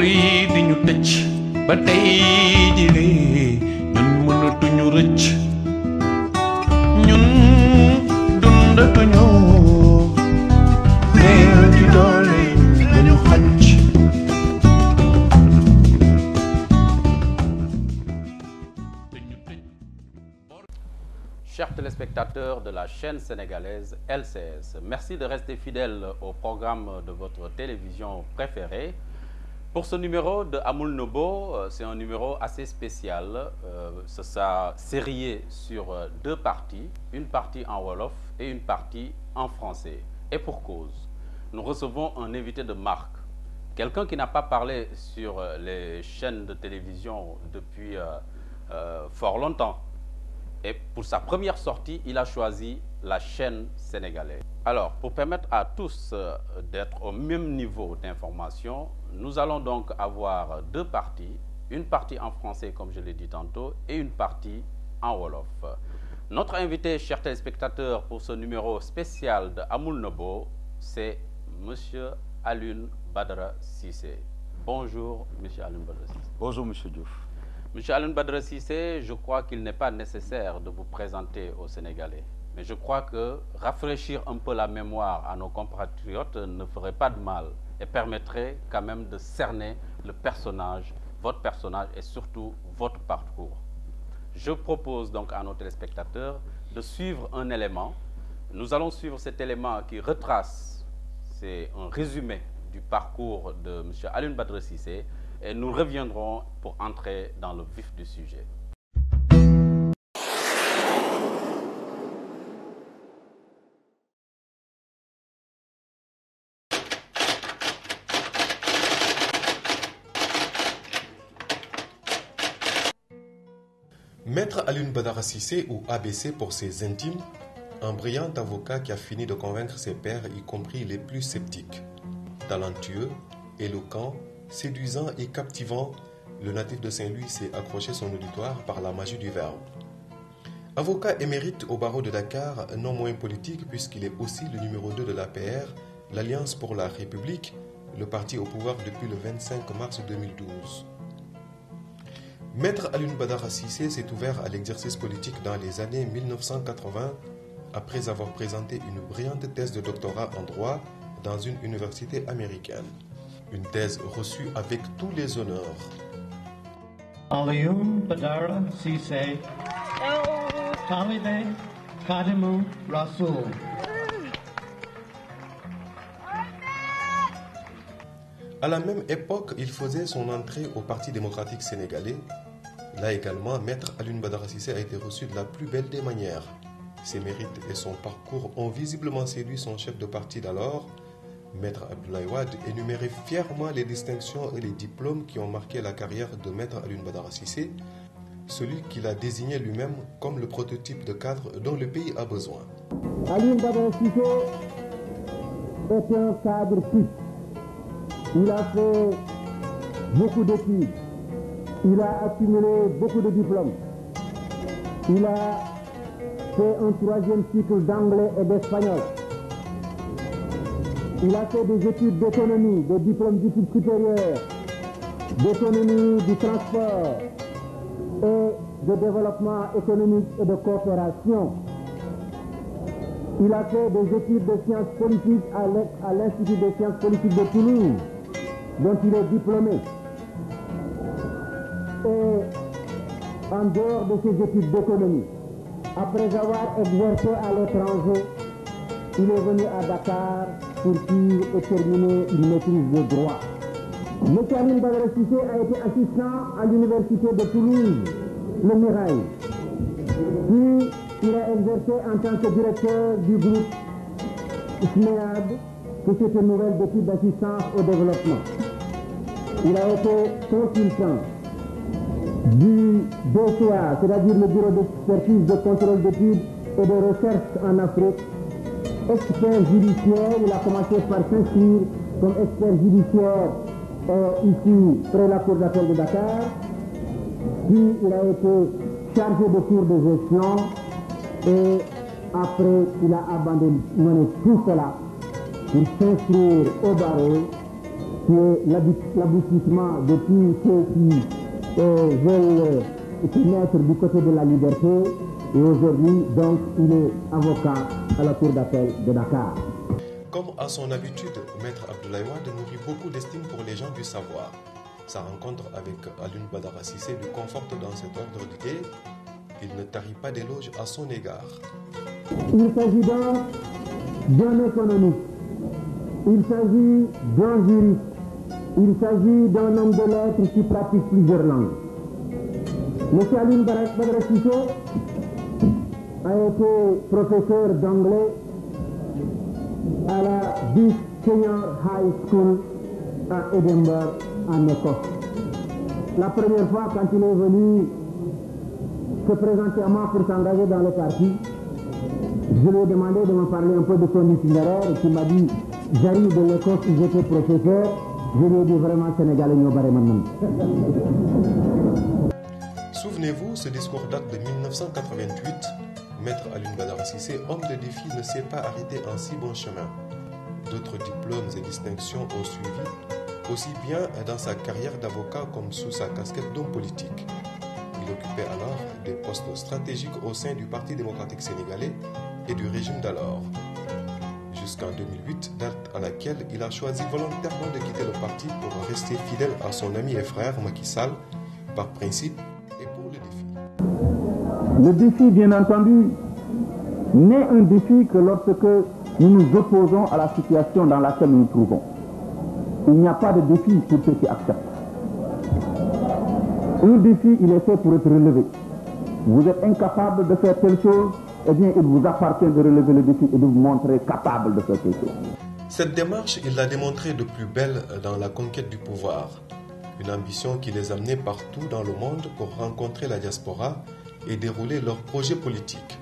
yi di ñu tëj ba tey jii ñun mënatuñu rëcc ñun dundatuñu néew ci doole lañu xacc. Chers téléspectateurs de la chaîne sénégalaise LCS, merci de rester fidèles au programme de votre télévision préférée. Pour ce numéro de Amul Nobo, c'est un numéro assez spécial. Ce sera sérié sur deux parties, une partie en Wolof et une partie en français. Et pour cause, nous recevons un invité de marque, quelqu'un qui n'a pas parlé sur les chaînes de télévision depuis fort longtemps. Et pour sa première sortie, il a choisi la chaîne sénégalaise. Alors, pour permettre à tous d'être au même niveau d'information, nous allons donc avoir deux parties. Une partie en français, comme je l'ai dit tantôt, et une partie en Wolof. Notre invité, chers téléspectateurs, pour ce numéro spécial de Amul Nobo, c'est Monsieur Alioune Badara Cissé. Bonjour, Monsieur Alioune Badara Cissé. Bonjour, Monsieur Diouf. Monsieur Alioune Badara Cissé, je crois qu'il n'est pas nécessaire de vous présenter aux Sénégalais. Mais je crois que rafraîchir un peu la mémoire à nos compatriotes ne ferait pas de mal et permettrait quand même de cerner le personnage, votre personnage et surtout votre parcours. Je propose donc à nos téléspectateurs de suivre un élément. Nous allons suivre cet élément qui retrace, c'est un résumé du parcours de Monsieur Alioune Badara Cissé. Et nous reviendrons pour entrer dans le vif du sujet. Maître Alioune Badara Cissé, ou ABC pour ses intimes, un brillant avocat qui a fini de convaincre ses pairs, y compris les plus sceptiques. Talentueux, éloquent, séduisant et captivant, le natif de Saint-Louis s'est accroché son auditoire par la magie du verbe. Avocat émérite au barreau de Dakar, non moins politique puisqu'il est aussi le numéro 2 de l'APR, l'Alliance pour la République, le parti au pouvoir depuis le 25 mars 2012. Maître Alioune Badara Cissé s'est ouvert à l'exercice politique dans les années 1980 après avoir présenté une brillante thèse de doctorat en droit dans une université américaine. Une thèse reçue avec tous les honneurs. Alioune Badara Cissé, Talibé Kadimou Rassoul. À la même époque, il faisait son entrée au Parti démocratique sénégalais. Là également, Maître Alioune Badara Cissé a été reçu de la plus belle des manières. Ses mérites et son parcours ont visiblement séduit son chef de parti d'alors, Maître Abdoulaye Wade, énumérait fièrement les distinctions et les diplômes qui ont marqué la carrière de Maître Alioune Badara Cissé, celui qu'il a désigné lui-même comme le prototype de cadre dont le pays a besoin. Alioune Badara Cissé est un cadre type. Il a fait beaucoup d'études. Il a accumulé beaucoup de diplômes. Il a fait un 3e cycle d'anglais et d'espagnol. Il a fait des études d'économie, des diplômes d'études supérieures, d'économie du transport et de développement économique et de coopération. Il a fait des études de sciences politiques à l'Institut des sciences politiques de Toulouse, dont il est diplômé. Et en dehors de ses études d'économie, après avoir exercé à l'étranger, il est venu à Dakar pour suivre et terminer une maîtrise de droit. M. Alioune Badara Cissé a été assistant à l'université de Toulouse, le Mirail. Puis, il a exercé en tant que directeur du groupe SMEAD, que c'est une nouvelle d'études d'assistance au développement. Il a été consultant du BCA, c'est-à-dire le Bureau d'expertise de contrôle d'études et de recherche en Afrique. Expert judiciaire, il a commencé par s'inscrire comme expert judiciaire ici, près de la Cour d'appel de Dakar. Puis il a été chargé de cours de gestion et après il a abandonné tout cela pour s'inscrire au barreau qui est l'aboutissement de tous ceux qui veulent se mettre du côté de la liberté. Et aujourd'hui, donc, il est avocat à la Cour d'appel de Dakar. Comme à son habitude, Maître Abdoulaye Wade nourrit beaucoup d'estime pour les gens du savoir. Sa rencontre avec Alioune Badara Cissé lui conforte dans cet ordre d'idées. Il ne tarit pas d'éloges à son égard. Il s'agit donc d'un économiste, il s'agit d'un juriste, il s'agit d'un homme de lettres qui pratique plusieurs langues. M. Alioune Badara Cissé a été professeur d'anglais à la Duke Senior High School à Édimbourg, en Écosse. La première fois, quand il est venu se présenter à moi pour s'engager dans le parti, je lui ai demandé de me parler un peu de son itinéraire et il m'a dit, j'arrive de l'Écosse où j'étais professeur. Je lui ai dit vraiment Sénégalais ñoo bare man. Souvenez-vous, ce discours date de 1988. Maître Alioune Badara Cissé, homme de défi, ne s'est pas arrêté en si bon chemin. D'autres diplômes et distinctions ont suivi, aussi bien dans sa carrière d'avocat comme sous sa casquette d'homme politique. Il occupait alors des postes stratégiques au sein du Parti démocratique sénégalais et du régime d'alors. Jusqu'en 2008, date à laquelle il a choisi volontairement de quitter le parti pour rester fidèle à son ami et frère Macky Sall, par principe et pour le défi. Le défi, bien entendu, n'est un défi que lorsque nous nous opposons à la situation dans laquelle nous nous trouvons. Il n'y a pas de défi pour ceux qui acceptent. Un défi, il est fait pour être relevé. Vous êtes incapable de faire telle chose, eh bien, il vous appartient de relever le défi et de vous montrer capable de faire telle chose. Cette démarche, il l'a démontrée de plus belle dans la conquête du pouvoir. Une ambition qui les amenait partout dans le monde pour rencontrer la diaspora et dérouler leurs projets politiques.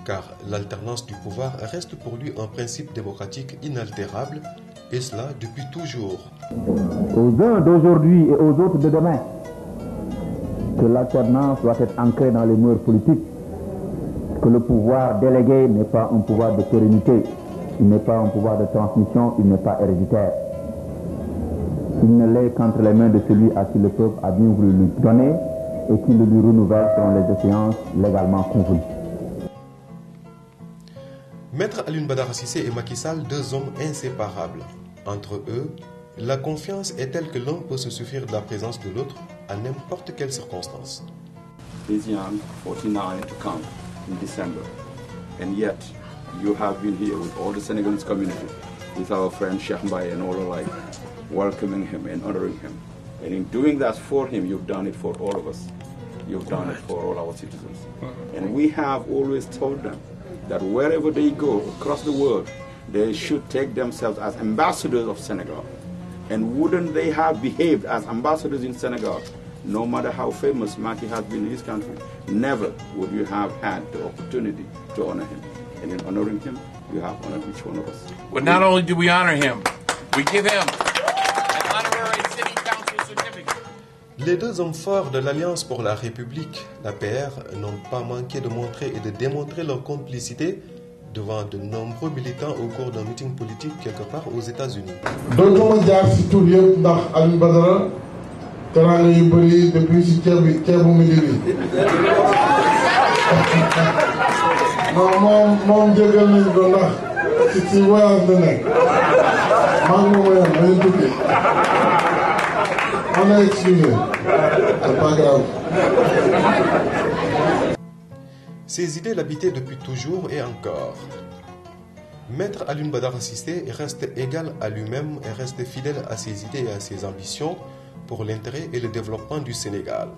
Car l'alternance du pouvoir reste pour lui un principe démocratique inaltérable, et cela depuis toujours. Aux uns d'aujourd'hui et aux autres de demain, que l'alternance doit être ancrée dans les mœurs politiques, que le pouvoir délégué n'est pas un pouvoir de pérennité, il n'est pas un pouvoir de transmission, il n'est pas héréditaire. Il ne l'est qu'entre les mains de celui à qui le peuple a bien voulu lui donner et qui le lui renouvelle selon les échéances légalement convenues. Maître Alioune Badara Cissé et Macky Sall, deux hommes inséparables. Entre eux, la confiance est telle que l'un peut se suffire de la présence de l'autre à n'importe quelle circonstance. He's young, 49 to come in December. And yet, you have been here with all the Senegalese community, with our friend Cheikh Mbaye and all alike, welcoming him and honoring him. And in doing that for him, you've done it for all of us. You've done it for all our citizens. And we have always told them that wherever they go across the world, they should take themselves as ambassadors of Senegal. And wouldn't they have behaved as ambassadors in Senegal, no matter how famous Macky has been in his country, never would you have had the opportunity to honor him. And in honoring him, you have honored each one of us. Well, not only do we honor him, we give him an honorary city council certificate. Les deux hommes forts de l'Alliance pour la République, l'APR, n'ont pas manqué de montrer et de démontrer leur complicité devant de nombreux militants au cours d'un meeting politique quelque part aux États-Unis. dootuma jaar si tur yëpp ndax Alioune Badara teraanga yu bëri depuis si ceebu midi bi non moom jégal nañu ko ndax si voyage la nekk maa ngi moom yam nañu tukki on a excusé c'est pas grave. Ces idées l'habitaient depuis toujours et encore. Maître Alioune Badara Cissé reste égal à lui-même et reste fidèle à ses idées et à ses ambitions pour l'intérêt et le développement du Sénégal.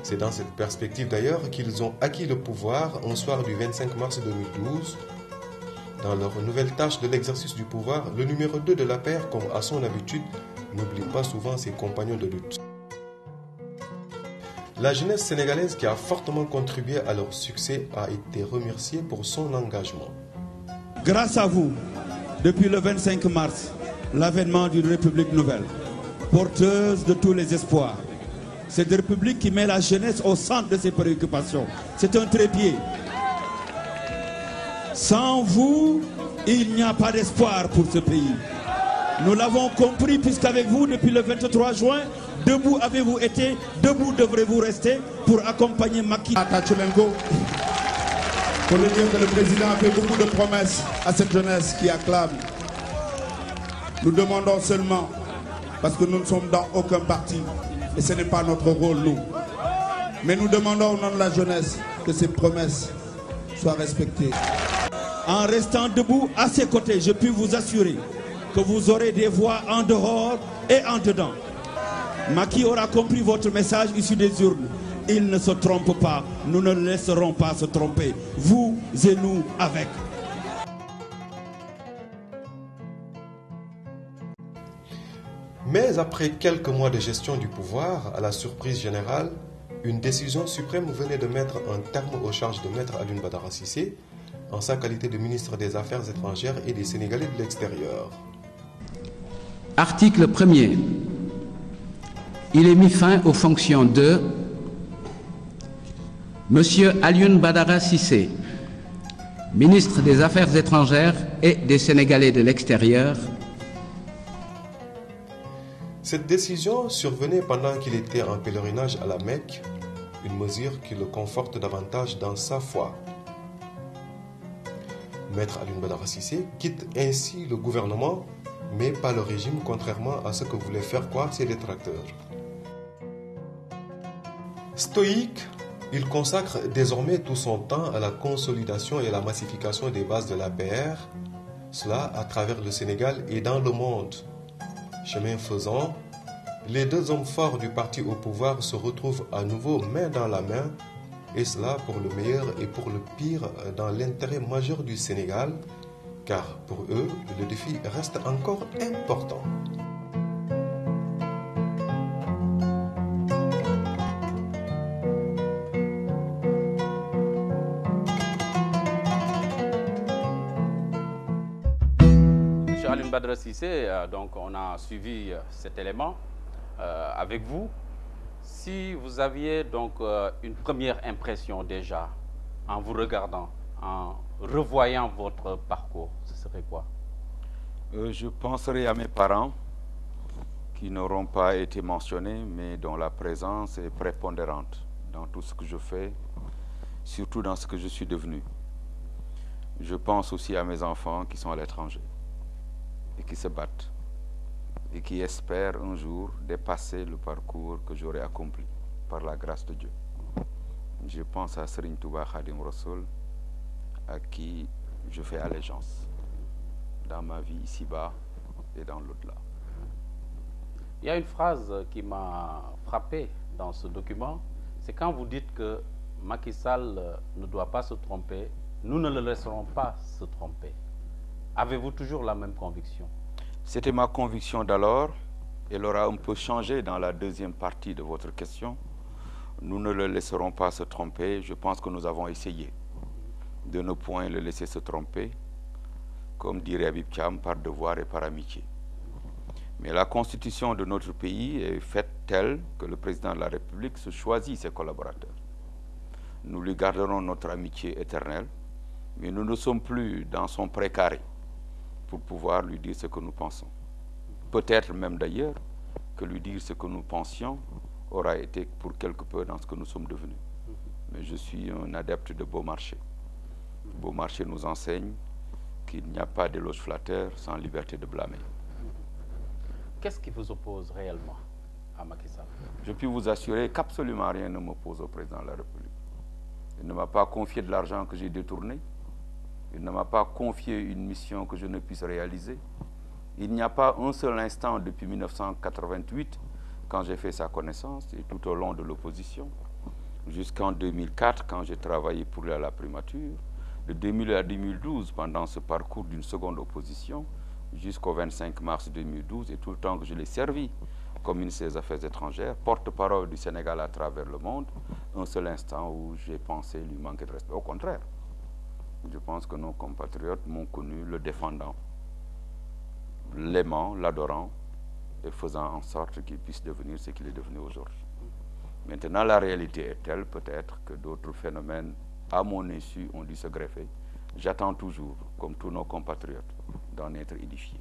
C'est dans cette perspective d'ailleurs qu'ils ont acquis le pouvoir un soir du 25 mars 2012. Dans leur nouvelle tâche de l'exercice du pouvoir, le numéro 2 de l'APR, comme à son habitude, n'oublie pas souvent ses compagnons de lutte. La jeunesse sénégalaise qui a fortement contribué à leur succès a été remerciée pour son engagement. Grâce à vous, depuis le 25 mars, l'avènement d'une République nouvelle, porteuse de tous les espoirs. C'est une République qui met la jeunesse au centre de ses préoccupations. C'est un trépied. Sans vous, il n'y a pas d'espoir pour ce pays. Nous l'avons compris puisqu'avec vous, depuis le 23 juin, debout avez-vous été, debout devrez-vous rester pour accompagner Macky. Tachulenko, pour le dire que le président a fait beaucoup de promesses à cette jeunesse qui acclame. Nous demandons seulement, parce que nous ne sommes dans aucun parti, et ce n'est pas notre rôle, nous. Mais nous demandons au nom de la jeunesse que ces promesses soient respectées. En restant debout à ses côtés, je puis vous assurer que vous aurez des voix en dehors et en dedans. Macky aura compris votre message issu des urnes. Il ne se trompe pas. Nous ne le laisserons pas se tromper. Vous et nous avec. Mais après quelques mois de gestion du pouvoir, à la surprise générale, une décision suprême venait de mettre un terme aux charges de Maître Alioune Badara Cissé en sa qualité de ministre des Affaires étrangères et des Sénégalais de l'extérieur. Article 1er. Il est mis fin aux fonctions de Monsieur Alioune Badara Cissé, ministre des Affaires étrangères et des Sénégalais de l'extérieur. Cette décision survenait pendant qu'il était en pèlerinage à la Mecque, une mesure qui le conforte davantage dans sa foi. Maître Alioune Badara Cissé quitte ainsi le gouvernement, mais pas le régime, contrairement à ce que voulaient faire croire ses détracteurs. Stoïque, il consacre désormais tout son temps à la consolidation et à la massification des bases de l'APR, cela à travers le Sénégal et dans le monde. Chemin faisant, les deux hommes forts du parti au pouvoir se retrouvent à nouveau main dans la main, et cela pour le meilleur et pour le pire dans l'intérêt majeur du Sénégal, car pour eux, le défi reste encore important. Monsieur Alioune Badara Cissé, donc on a suivi cet élément avec vous. Si vous aviez donc une première impression déjà en vous regardant, en revoyant votre parcours, ce serait quoi? Je penserai à mes parents qui n'auront pas été mentionnés, mais dont la présence est prépondérante dans tout ce que je fais, surtout dans ce que je suis devenu. Je pense aussi à mes enfants qui sont à l'étranger et qui se battent et qui espèrent un jour dépasser le parcours que j'aurai accompli par la grâce de Dieu. Je pense à Serigne Touba Khadim Rassoul, à qui je fais allégeance dans ma vie ici-bas et dans l'au-delà. Il y a une phrase qui m'a frappé dans ce document, c'est quand vous dites que Macky Sall ne doit pas se tromper, nous ne le laisserons pas se tromper. Avez-vous toujours la même conviction? C'était ma conviction d'alors. Elle aura un peu changé dans la deuxième partie de votre question. Nous ne le laisserons pas se tromper. Je pense que nous avons essayé de ne point le laisser se tromper, comme dirait Habib Thiam, par devoir et par amitié. Mais la constitution de notre pays est faite telle que le président de la République se choisit ses collaborateurs. Nous lui garderons notre amitié éternelle, mais nous ne sommes plus dans son précaré pour pouvoir lui dire ce que nous pensons. Peut-être même d'ailleurs que lui dire ce que nous pensions aura été pour quelque peu dans ce que nous sommes devenus. Mais je suis un adepte de Beaumarchais. Beaumarchais nous enseigne qu'il n'y a pas d'éloge flatteur sans liberté de blâmer. Qu'est-ce qui vous oppose réellement à Macky Sall? Je puis vous assurer qu'absolument rien ne m'oppose au président de la République. Il ne m'a pas confié de l'argent que j'ai détourné. Il ne m'a pas confié une mission que je ne puisse réaliser. Il n'y a pas un seul instant depuis 1988, quand j'ai fait sa connaissance, et tout au long de l'opposition, jusqu'en 2004, quand j'ai travaillé pour lui à la primature, de 2000 à 2012, pendant ce parcours d'une seconde opposition, jusqu'au 25 mars 2012, et tout le temps que je l'ai servi comme ministre des Affaires étrangères, porte-parole du Sénégal à travers le monde, un seul instant où j'ai pensé lui manquer de respect. Au contraire, je pense que nos compatriotes m'ont connu le défendant, l'aimant, l'adorant, et faisant en sorte qu'il puisse devenir ce qu'il est devenu aujourd'hui. Maintenant, la réalité est telle, peut-être, que d'autres phénomènes, à mon insu, ont dû se greffer. J'attends toujours, comme tous nos compatriotes, d'en être édifiés.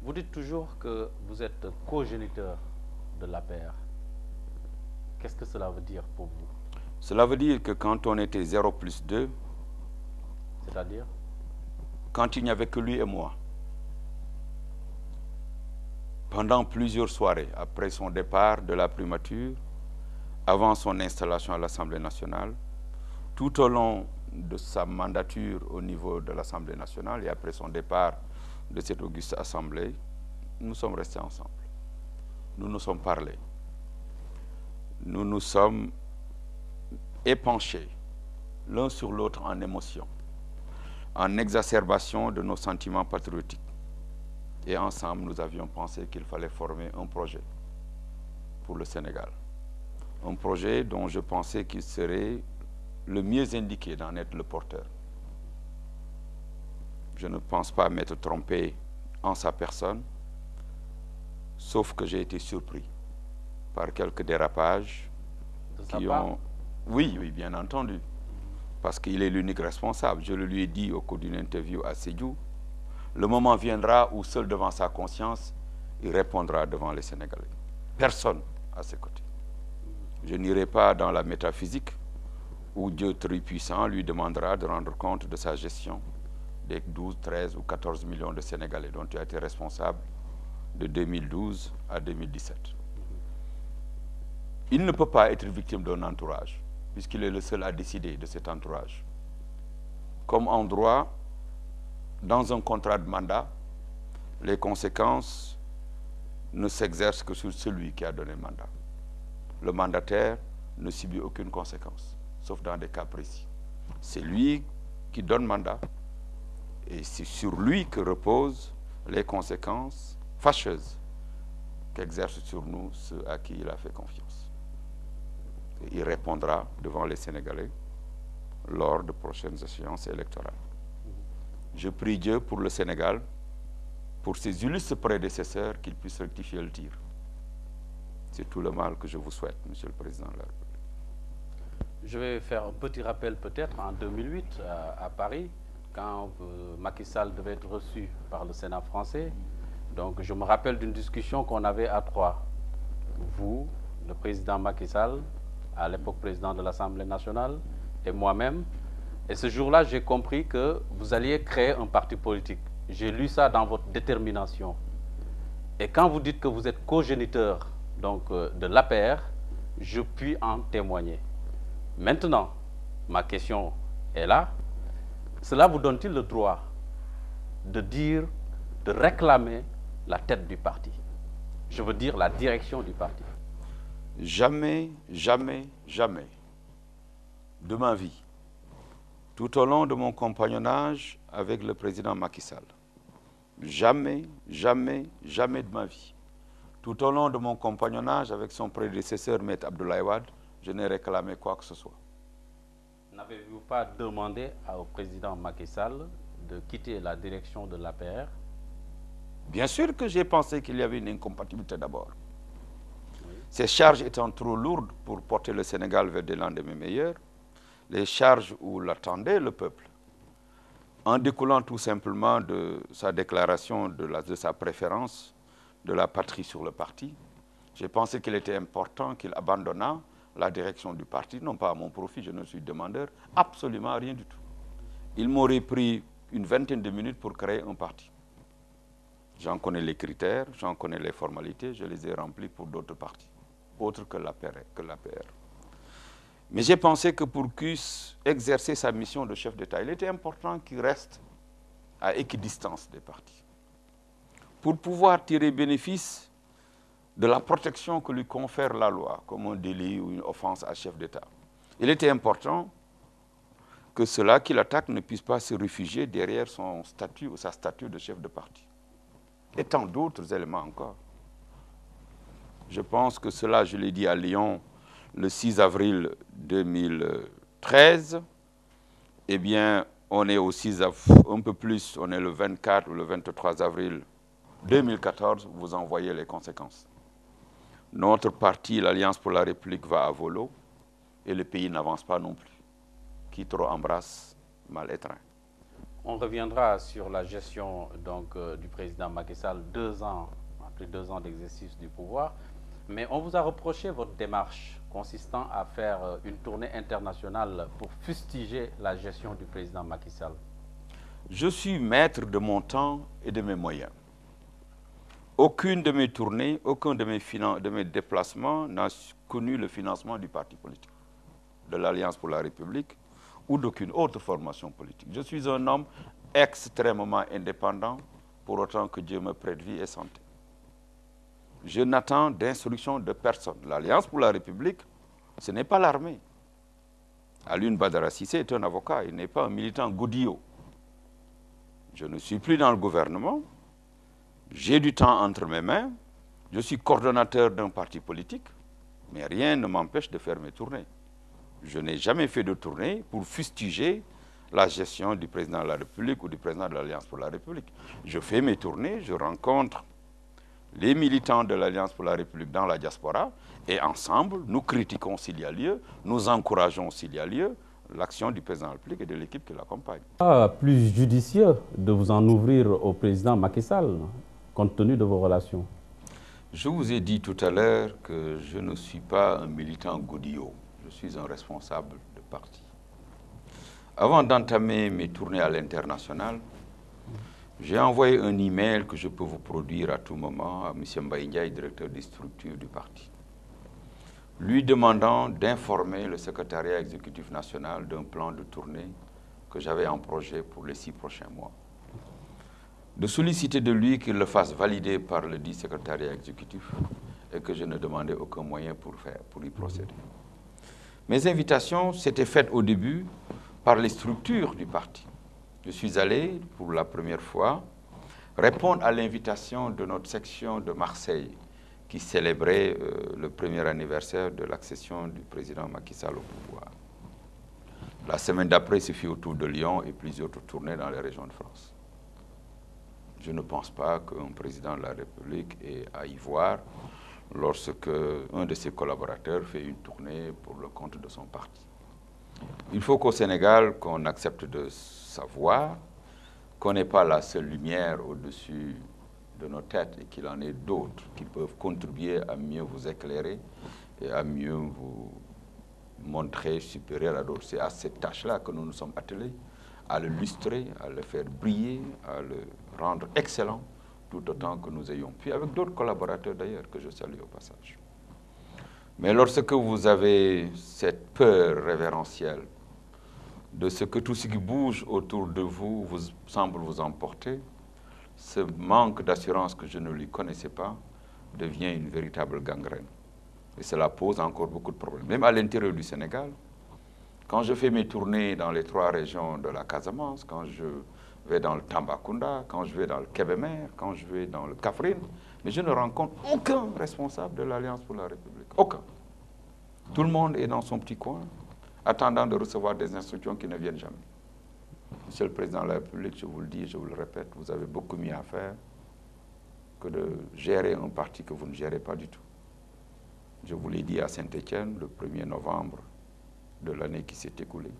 Vous dites toujours que vous êtes cogéniteur de l'APR. Qu'est-ce que cela veut dire pour vous? Cela veut dire que quand on était 0 plus 2, c'est-à-dire quand il n'y avait que lui et moi, pendant plusieurs soirées, après son départ de la primature, avant son installation à l'Assemblée nationale, tout au long de sa mandature au niveau de l'Assemblée nationale et après son départ de cette auguste Assemblée, nous sommes restés ensemble. Nous nous sommes parlé. Nous nous sommes épanchés l'un sur l'autre en émotion, en exacerbation de nos sentiments patriotiques. Et ensemble, nous avions pensé qu'il fallait former un projet pour le Sénégal. Un projet dont je pensais qu'il serait le mieux indiqué d'en être le porteur. Je ne pense pas m'être trompé en sa personne, sauf que j'ai été surpris par quelques dérapages qui ont... Oui, oui, bien entendu, parce qu'il est l'unique responsable. Je le lui ai dit au cours d'une interview à Sédhiou. Le moment viendra où, seul devant sa conscience, il répondra devant les Sénégalais. Personne à ses côtés. Je n'irai pas dans la métaphysique où Dieu très puissant lui demandera de rendre compte de sa gestion des 12, 13 ou 14 millions de Sénégalais dont il a été responsable de 2012 à 2017. Il ne peut pas être victime d'un entourage, puisqu'il est le seul à décider de cet entourage. Comme en droit, dans un contrat de mandat, les conséquences ne s'exercent que sur celui qui a donné le mandat. Le mandataire ne subit aucune conséquence, sauf dans des cas précis. C'est lui qui donne mandat et c'est sur lui que reposent les conséquences fâcheuses qu'exercent sur nous ceux à qui il a fait confiance. Et il répondra devant les Sénégalais lors de prochaines échéances électorales. Je prie Dieu pour le Sénégal, pour ses illustres prédécesseurs, qu'il puisse rectifier le tir. C'est tout le mal que je vous souhaite, Monsieur le Président de la République. Je vais faire un petit rappel peut-être en 2008 à Paris, quand Macky Sall devait être reçu par le Sénat français. Donc je me rappelle d'une discussion qu'on avait à trois. Vous, le président Macky Sall, à l'époque président de l'Assemblée nationale, et moi-même. Et ce jour-là, j'ai compris que vous alliez créer un parti politique. J'ai lu ça dans votre détermination. Et quand vous dites que vous êtes cogéniteur donc, de l'APR, je puis en témoigner. Maintenant, ma question est là. Cela vous donne-t-il le droit de dire, de réclamer la tête du parti? Je veux dire la direction du parti. Jamais, jamais, jamais de ma vie, tout au long de mon compagnonnage avec le président Macky Sall, jamais, jamais, jamais de ma vie, tout au long de mon compagnonnage avec son prédécesseur, Maître Abdoulaye Wade, je n'ai réclamé quoi que ce soit. N'avez-vous pas demandé au président Macky Sall de quitter la direction de l'APR? Bien sûr que j'ai pensé qu'il y avait une incompatibilité d'abord. Oui. Ces charges étant trop lourdes pour porter le Sénégal vers des lendemains meilleurs, les charges où l'attendait le peuple, en découlant tout simplement de sa déclaration de sa préférence de la patrie sur le parti, j'ai pensé qu'il était important qu'il abandonnât la direction du parti, non pas à mon profit, je ne suis demandeur, absolument rien du tout. Il m'aurait pris une vingtaine de minutes pour créer un parti. J'en connais les critères, j'en connais les formalités, je les ai remplis pour d'autres partis, autres que l'APR. Mais j'ai pensé que pour qu'il puisse exercer sa mission de chef d'État, il était important qu'il reste à équidistance des partis, pour pouvoir tirer bénéfice de la protection que lui confère la loi, comme un délit ou une offense à chef d'État. Il était important que ceux-là qui l'attaquent ne puissent pas se réfugier derrière son statut ou sa statue de chef de parti. Et tant d'autres éléments encore. Je pense que cela, je l'ai dit à Lyon le 6 avril 2013. Eh bien, on est au 6 avril, un peu plus, on est le 24 ou le 23 avril 2014, vous en voyez les conséquences. Notre parti, l'Alliance pour la République, va à volo et le pays n'avance pas non plus. Qui trop embrasse, mal étreint. On reviendra sur la gestion donc, du président Macky Sall, après 2 ans d'exercice du pouvoir. Mais on vous a reproché votre démarche consistant à faire une tournée internationale pour fustiger la gestion du président Macky Sall. Je suis maître de mon temps et de mes moyens. Aucune de mes tournées, aucun de mes déplacements n'a connu le financement du parti politique, de l'Alliance pour la République ou d'aucune autre formation politique. Je suis un homme extrêmement indépendant, pour autant que Dieu me prête vie et santé. Je n'attends d'instruction de personne. L'Alliance pour la République, ce n'est pas l'armée. Alioune Badara Cissé est un avocat, il n'est pas un militant godillot. Je ne suis plus dans le gouvernement, j'ai du temps entre mes mains, je suis coordonnateur d'un parti politique, mais rien ne m'empêche de faire mes tournées. Je n'ai jamais fait de tournée pour fustiger la gestion du président de la République ou du président de l'Alliance pour la République. Je fais mes tournées, je rencontre les militants de l'Alliance pour la République dans la diaspora et ensemble, nous critiquons s'il y a lieu, nous encourageons s'il y a lieu l'action du président de la République et de l'équipe qui l'accompagne. Plus judicieux de vous en ouvrir au président Macky Sall, compte tenu de vos relations? Je vous ai dit tout à l'heure que je ne suis pas un militant godillot, je suis un responsable de parti. Avant d'entamer mes tournées à l'international, j'ai envoyé un email que je peux vous produire à tout moment à M. Mbaye Ndiaye, directeur des structures du parti, lui demandant d'informer le secrétariat exécutif national d'un plan de tournée que j'avais en projet pour les 6 prochains mois. De solliciter de lui qu'il le fasse valider par le dit secrétariat exécutif et que je ne demandais aucun moyen pour y procéder. Mes invitations s'étaient faites au début par les structures du parti. Je suis allé, pour la première fois, répondre à l'invitation de notre section de Marseille, qui célébrait le premier anniversaire de l'accession du président Macky Sall au pouvoir. La semaine d'après, ce fut au tour de Lyon et plusieurs autres tournées dans les régions de France. Je ne pense pas qu'un président de la République ait à y voir lorsque un de ses collaborateurs fait une tournée pour le compte de son parti. Il faut qu'au Sénégal, qu'on accepte de savoir qu'on n'est pas la seule lumière au-dessus de nos têtes et qu'il en ait d'autres qui peuvent contribuer à mieux vous éclairer et à mieux vous montrer supérieur à d'autres. C'est à cette tâche-là que nous nous sommes attelés, à le lustrer, à le faire briller, à le rendre excellent, tout autant que nous ayons pu, avec d'autres collaborateurs d'ailleurs, que je salue au passage. Mais lorsque vous avez cette peur révérentielle de ce que tout ce qui bouge autour de vous semble vous emporter, ce manque d'assurance que je ne lui connaissais pas devient une véritable gangrène. Et cela pose encore beaucoup de problèmes. Même à l'intérieur du Sénégal, quand je fais mes tournées dans les 3 régions de la Casamance, quand je vais dans le Tambacounda, quand je vais dans le Kébémer, quand je vais dans le Kaffrine, mais je ne rencontre aucun responsable de l'Alliance pour la République. Aucun. Tout le monde est dans son petit coin, attendant de recevoir des instructions qui ne viennent jamais. Monsieur le Président de la République, je vous le dis, je vous le répète, vous avez beaucoup mieux à faire que de gérer un parti que vous ne gérez pas du tout. Je vous l'ai dit à Saint-Étienne le 1er novembre de l'année qui s'est écoulée.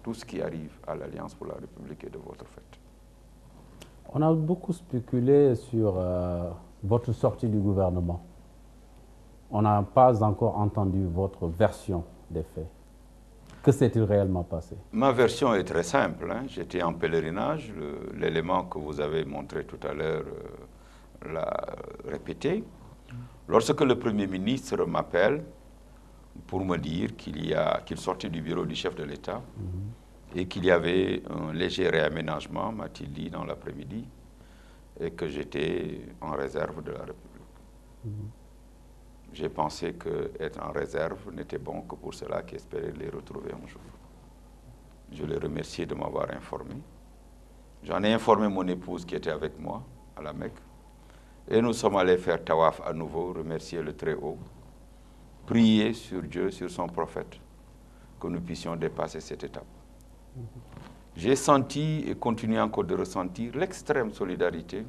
Tout ce qui arrive à l'Alliance pour la République est de votre fait. On a beaucoup spéculé sur votre sortie du gouvernement. On n'a pas encore entendu votre version des faits. Que s'est-il réellement passé? Ma version est très simple. J'étais en pèlerinage. L'élément que vous avez montré tout à l'heure l'a répété. Lorsque le Premier ministre m'appelle pour me dire qu'il sortait du bureau du chef de l'État et qu'il y avait un léger réaménagement, m'a-t-il dit, dans l'après-midi, et que j'étais en réserve de la République. J'ai pensé qu'être en réserve n'était bon que pour ceux-là qui espéraient les retrouver un jour. Je les remercie de m'avoir informé. J'en ai informé mon épouse qui était avec moi à la Mecque. Et nous sommes allés faire tawaf à nouveau, remercier le Très-Haut, prier sur Dieu, sur son prophète, que nous puissions dépasser cette étape. J'ai senti et continue encore de ressentir l'extrême solidarité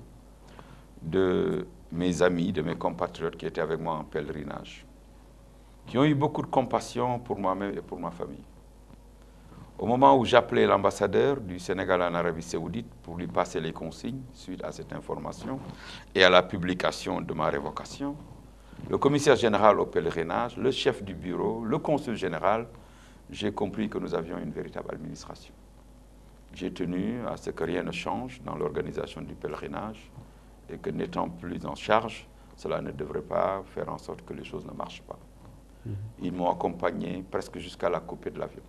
de mes amis, de mes compatriotes qui étaient avec moi en pèlerinage, qui ont eu beaucoup de compassion pour moi-même et pour ma famille. Au moment où j'appelais l'ambassadeur du Sénégal en Arabie Saoudite pour lui passer les consignes suite à cette information et à la publication de ma révocation, le commissaire général au pèlerinage, le chef du bureau, le consul général, j'ai compris que nous avions une véritable administration. J'ai tenu à ce que rien ne change dans l'organisation du pèlerinage et que n'étant plus en charge, cela ne devrait pas faire en sorte que les choses ne marchent pas. Ils m'ont accompagné presque jusqu'à la coupée de l'avion.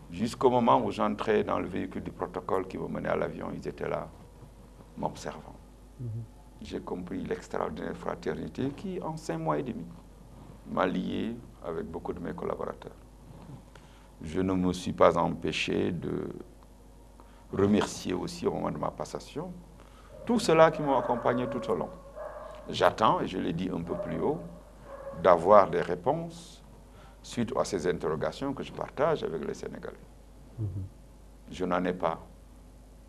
Jusqu'au moment où j'entrais dans le véhicule du protocole qui me menait à l'avion, ils étaient là, m'observant. J'ai compris l'extraordinaire fraternité qui, en 5 mois et demi, m'a lié avec beaucoup de mes collaborateurs. Je ne me suis pas empêché de remercier aussi au moment de ma passation tous ceux-là qui m'ont accompagné tout au long. J'attends, et je l'ai dit un peu plus haut, d'avoir des réponses suite à ces interrogations que je partage avec les Sénégalais. Je n'en ai pas.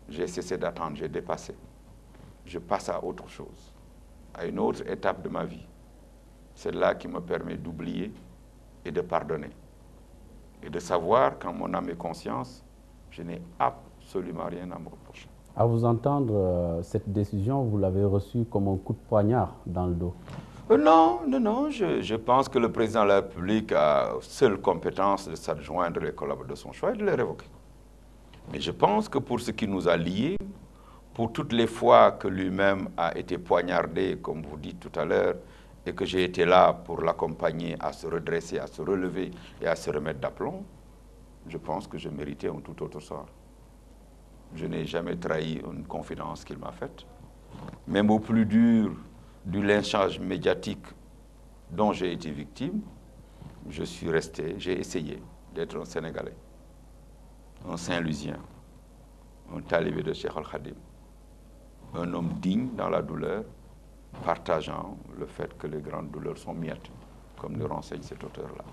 J'ai cessé d'attendre, j'ai dépassé. Je passe à autre chose, à une autre étape de ma vie. Celle-là qui me permet d'oublier et de pardonner. Et de savoir qu'en mon âme et conscience, je n'ai absolument rien à me reprocher. À vous entendre, cette décision, vous l'avez reçue comme un coup de poignard dans le dos. Non. Je pense que le président de la République a seule compétence de s'adjoindre les collaborateurs de son choix et de les révoquer. Mais je pense que pour ce qui nous a liés, pour toutes les fois que lui-même a été poignardé, comme vous dites tout à l'heure, et que j'ai été là pour l'accompagner à se redresser, à se relever et à se remettre d'aplomb, je pense que je méritais un tout autre sort. Je n'ai jamais trahi une confidence qu'il m'a faite. Même au plus dur du lynchage médiatique dont j'ai été victime, je suis resté, j'ai essayé d'être un Sénégalais, un Saint-Lusien, un talibé de Cheikh Al-Khadim, un homme digne dans la douleur, partageant le fait que les grandes douleurs sont miettes, comme le renseigne cet auteur-là.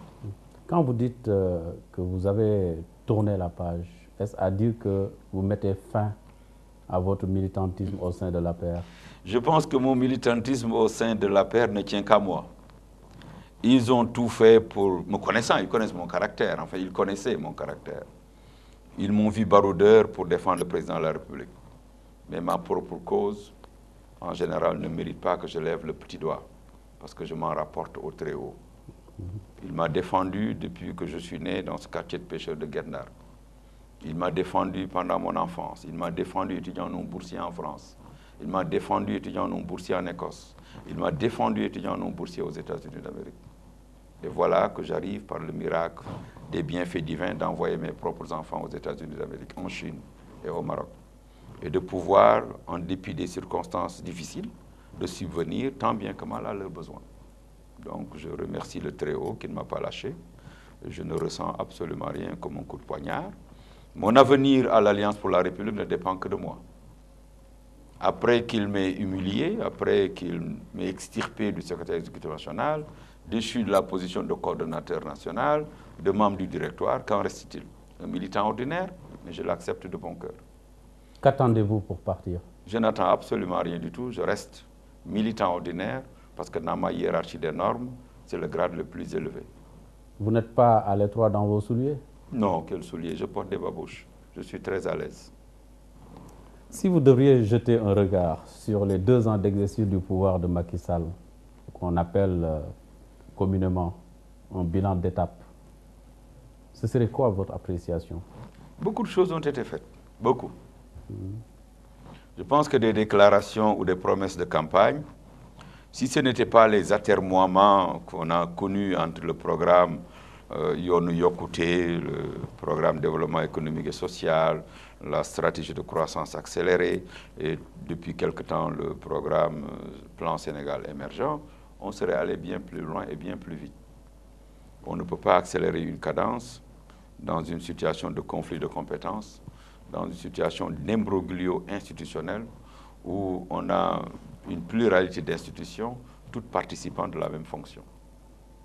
Quand vous dites que vous avez tourné la page, est-ce à dire que vous mettez fin à votre militantisme au sein de l'APR? Je pense que mon militantisme au sein de l'APR ne tient qu'à moi. Ils ont tout fait pour... Me connaissant, ils connaissent mon caractère. Enfin, ils connaissaient mon caractère. Ils m'ont vu baroudeur pour défendre le président de la République. Mais ma propre cause, en général, ne mérite pas que je lève le petit doigt, parce que je m'en rapporte au très haut. Il m'a défendu depuis que je suis né dans ce quartier de pêcheurs de Guet-Ndar. Il m'a défendu pendant mon enfance. Il m'a défendu étudiant non boursier en France. Il m'a défendu étudiant non boursier en Écosse. Il m'a défendu étudiant non boursier aux États-Unis d'Amérique. Et voilà que j'arrive par le miracle des bienfaits divins d'envoyer mes propres enfants aux États-Unis d'Amérique, en Chine et au Maroc. Et de pouvoir, en dépit des circonstances difficiles, de subvenir tant bien que mal à leurs besoins. Donc je remercie le Très-Haut qui ne m'a pas lâché. Je ne ressens absolument rien comme un coup de poignard. Mon avenir à l'Alliance pour la République ne dépend que de moi. Après qu'il m'ait humilié, après qu'il m'ait extirpé du secrétaire exécutif national, déchu de la position de coordonnateur national, de membre du directoire, qu'en reste-t-il? Un militant ordinaire, mais je l'accepte de bon cœur. Qu'attendez-vous pour partir? Je n'attends absolument rien du tout. Je reste militant ordinaire parce que dans ma hiérarchie des normes, c'est le grade le plus élevé. Vous n'êtes pas à l'étroit dans vos souliers? Non, quels souliers? Je porte des babouches. Je suis très à l'aise. Si vous devriez jeter un regard sur les 2 ans d'exercice du pouvoir de Macky Sall, qu'on appelle communément un bilan d'étape, ce serait quoi votre appréciation? Beaucoup de choses ont été faites. Beaucoup. Je pense que des déclarations ou des promesses de campagne, si ce n'était pas les atermoiements qu'on a connus entre le programme Yoonu Yokkute, le programme de développement économique et social, la stratégie de croissance accélérée et depuis quelque temps le programme Plan Sénégal émergent, on serait allé bien plus loin et bien plus vite. On ne peut pas accélérer une cadence dans une situation de conflit de compétences, dans une situation d'imbroglio institutionnel où on a une pluralité d'institutions, toutes participant de la même fonction.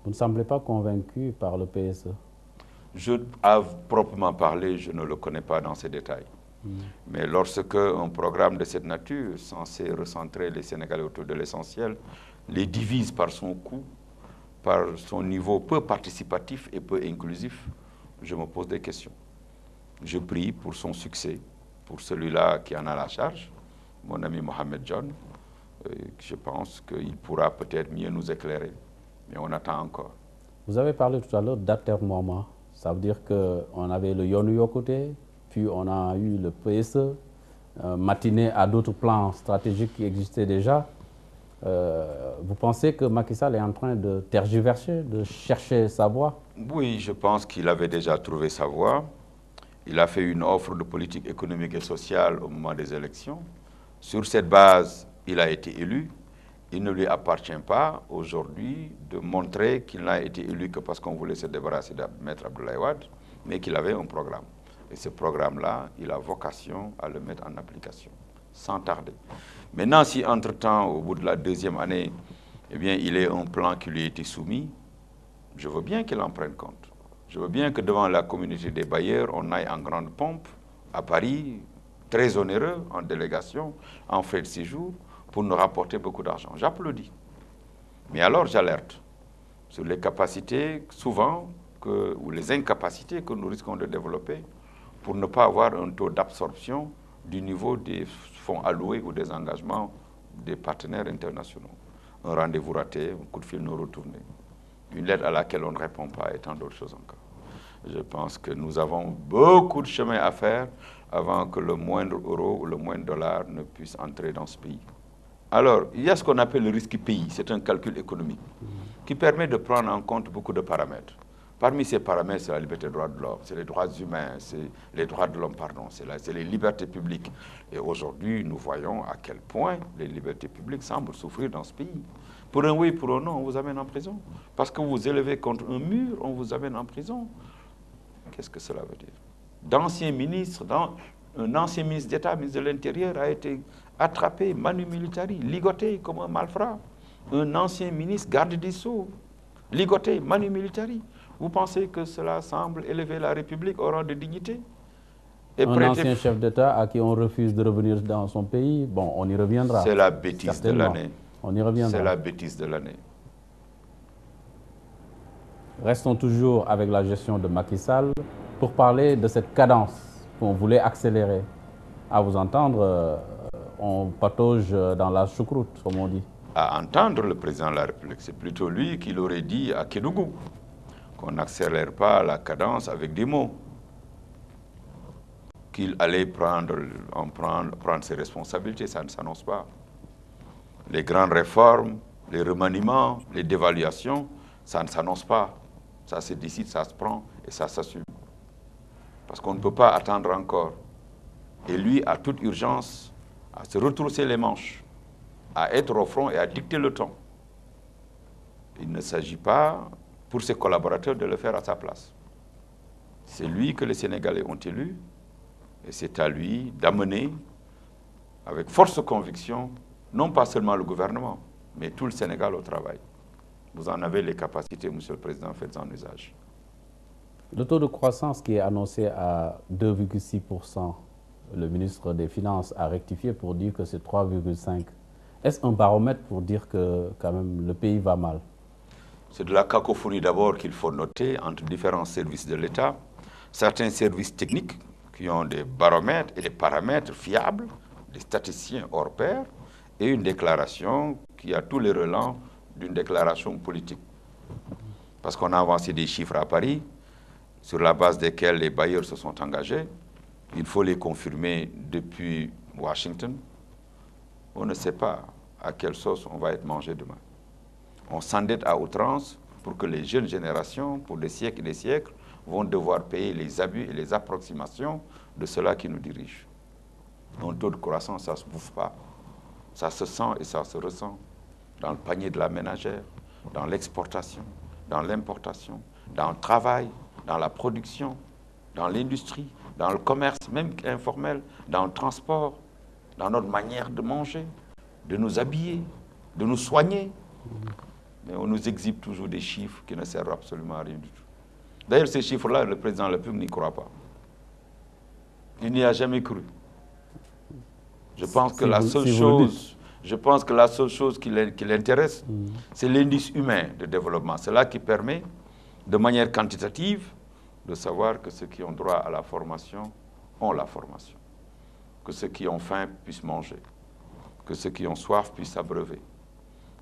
Vous ne semblez pas convaincu par le PSE? À proprement parler, je ne le connais pas dans ces détails. Mais lorsque un programme de cette nature, censé recentrer les Sénégalais autour de l'essentiel, les divise par son coût, par son niveau peu participatif et peu inclusif, je me pose des questions. Je prie pour son succès, pour celui-là qui en a la charge, mon ami Mohamed John. Je pense qu'il pourra peut-être mieux nous éclairer, mais on attend encore. Vous avez parlé tout à l'heure d'atermoiement. Ça veut dire qu'on avait le Yoonu Yokkute, puis on a eu le PSE, matiné à d'autres plans stratégiques qui existaient déjà. Vous pensez que Macky Sall est en train de tergiverser, de chercher sa voie? Oui, je pense qu'il avait déjà trouvé sa voie. Il a fait une offre de politique économique et sociale au moment des élections. Sur cette base, il a été élu. Il ne lui appartient pas aujourd'hui de montrer qu'il n'a été élu que parce qu'on voulait se débarrasser de Maître Abdoulaye Wade, mais qu'il avait un programme. Et ce programme-là, il a vocation à le mettre en application, sans tarder. Maintenant, si entre-temps, au bout de la deuxième année, eh bien, il est un plan qui lui a été soumis, je veux bien qu'il en prenne compte. Je veux bien que devant la communauté des bailleurs, on aille en grande pompe à Paris, très onéreux, en délégation, en frais de séjour, pour nous rapporter beaucoup d'argent. J'applaudis. Mais alors j'alerte sur les capacités, souvent, ou les incapacités que nous risquons de développer pour ne pas avoir un taux d'absorption du niveau des fonds alloués ou des engagements des partenaires internationaux. Un rendez-vous raté, un coup de fil non retourné, une lettre à laquelle on ne répond pas et tant d'autres choses encore. Je pense que nous avons beaucoup de chemin à faire avant que le moindre euro ou le moindre dollar ne puisse entrer dans ce pays. Alors, il y a ce qu'on appelle le risque pays, c'est un calcul économique qui permet de prendre en compte beaucoup de paramètres. Parmi ces paramètres, c'est la liberté des droits de l'homme, c'est les droits humains, c'est les droits de l'homme, pardon, c'est les libertés publiques. Et aujourd'hui, nous voyons à quel point les libertés publiques semblent souffrir dans ce pays. Pour un oui, pour un non, on vous amène en prison. Parce que vous vous élevez contre un mur, on vous amène en prison. Qu'est-ce que cela veut dire? D'anciens ministres, un ancien ministre d'État, ministre de l'Intérieur, a été attrapé, manu militari, ligoté comme un malfrat. Un ancien ministre, garde des Sceaux, ligoté, manu militari. Vous pensez que cela semble élever la République au rang de dignité? Et un ancien chef d'État à qui on refuse de revenir dans son pays, bon, on y reviendra. C'est la bêtise de l'année. On y reviendra. C'est la bêtise de l'année. Restons toujours avec la gestion de Macky Sall pour parler de cette cadence qu'on voulait accélérer. À vous entendre, on patauge dans la choucroute, comme on dit. À entendre le président de la République, c'est plutôt lui qui l'aurait dit à Kédougou, qu'on n'accélère pas la cadence avec des mots, qu'il allait prendre ses responsabilités, ça ne s'annonce pas. Les grandes réformes, les remaniements, les dévaluations, ça ne s'annonce pas. Ça se décide, ça se prend et ça s'assume. Parce qu'on ne peut pas attendre encore. Et lui a toute urgence à se retrousser les manches, à être au front et à dicter le ton. Il ne s'agit pas pour ses collaborateurs de le faire à sa place. C'est lui que les Sénégalais ont élu et c'est à lui d'amener avec force conviction, non pas seulement le gouvernement, mais tout le Sénégal au travail. Vous en avez les capacités, Monsieur le Président, faites-en usage. Le taux de croissance qui est annoncé à 2,6%, le ministre des Finances a rectifié pour dire que c'est 3,5%. Est-ce un baromètre pour dire que quand même le pays va mal? C'est de la cacophonie d'abord qu'il faut noter entre différents services de l'État. Certains services techniques qui ont des baromètres et des paramètres fiables, des statisticiens hors pair, et une déclaration qui a tous les relents d'une déclaration politique. Parce qu'on a avancé des chiffres à Paris, sur la base desquels les bailleurs se sont engagés. Il faut les confirmer depuis Washington. On ne sait pas à quelle sauce on va être mangé demain. On s'endette à outrance pour que les jeunes générations, pour des siècles et des siècles, vont devoir payer les abus et les approximations de ceux-là qui nous dirigent. Un taux de croissance, ça ne se bouffe pas. Ça se sent et ça se ressent dans le panier de la ménagère, dans l'exportation, dans l'importation, dans le travail, dans la production, dans l'industrie, dans le commerce, même informel, dans le transport, dans notre manière de manger, de nous habiller, de nous soigner. Mais on nous exhibe toujours des chiffres qui ne servent absolument à rien du tout. D'ailleurs, ces chiffres-là, le président de la République n'y croit pas. Il n'y a jamais cru. Je pense que la seule chose qui l'intéresse, c'est l'indice humain de développement. C'est là qui permet, de manière quantitative, de savoir que ceux qui ont droit à la formation ont la formation, que ceux qui ont faim puissent manger, que ceux qui ont soif puissent s'abreuver,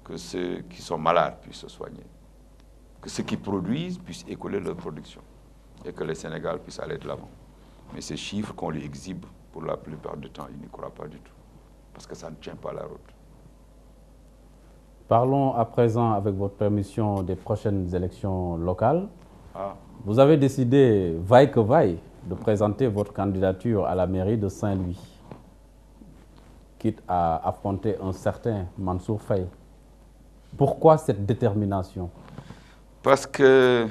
que ceux qui sont malades puissent se soigner, que ceux qui produisent puissent écouler leur production et que le Sénégal puisse aller de l'avant. Mais ces chiffres qu'on lui exhibe, pour la plupart du temps, il n'y croit pas du tout, parce que ça ne tient pas la route. Parlons à présent, avec votre permission, des prochaines élections locales. Ah. Vous avez décidé, vaille que vaille, de présenter votre candidature à la mairie de Saint-Louis, quitte à affronter un certain Mansour Faye. Pourquoi cette détermination? Parce que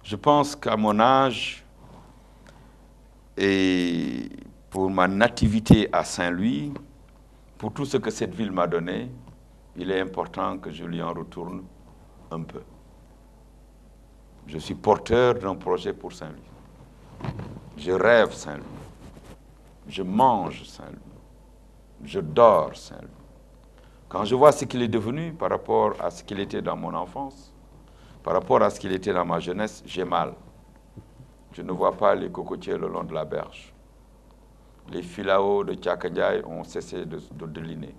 je pense qu'à mon âge et pour ma nativité à Saint-Louis, pour tout ce que cette ville m'a donné, il est important que je lui en retourne un peu. Je suis porteur d'un projet pour Saint-Louis. Je rêve Saint-Louis. Je mange Saint-Louis. Je dors Saint-Louis. Quand je vois ce qu'il est devenu par rapport à ce qu'il était dans mon enfance, par rapport à ce qu'il était dans ma jeunesse, j'ai mal. Je ne vois pas les cocotiers le long de la berge. Les filaos de Tchakadjaï ont cessé de déliner.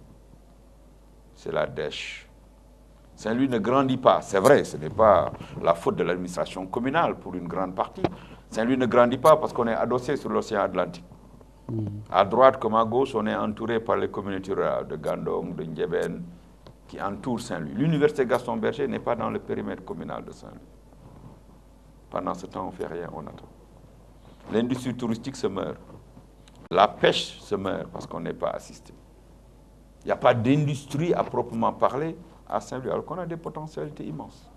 C'est la dèche. Saint-Louis ne grandit pas. C'est vrai, ce n'est pas la faute de l'administration communale pour une grande partie. Saint-Louis ne grandit pas parce qu'on est adossé sur l'océan Atlantique. À droite comme à gauche, on est entouré par les communautés rurales de Gandong, de Ndjeben, qui entourent Saint-Louis. L'université Gaston Berger n'est pas dans le périmètre communal de Saint-Louis. Pendant ce temps, on ne fait rien, on attend. L'industrie touristique se meurt. La pêche se meurt parce qu'on n'est pas assisté. Il n'y a pas d'industrie à proprement parler à Saint-Louis, alors qu'on a des potentialités immenses.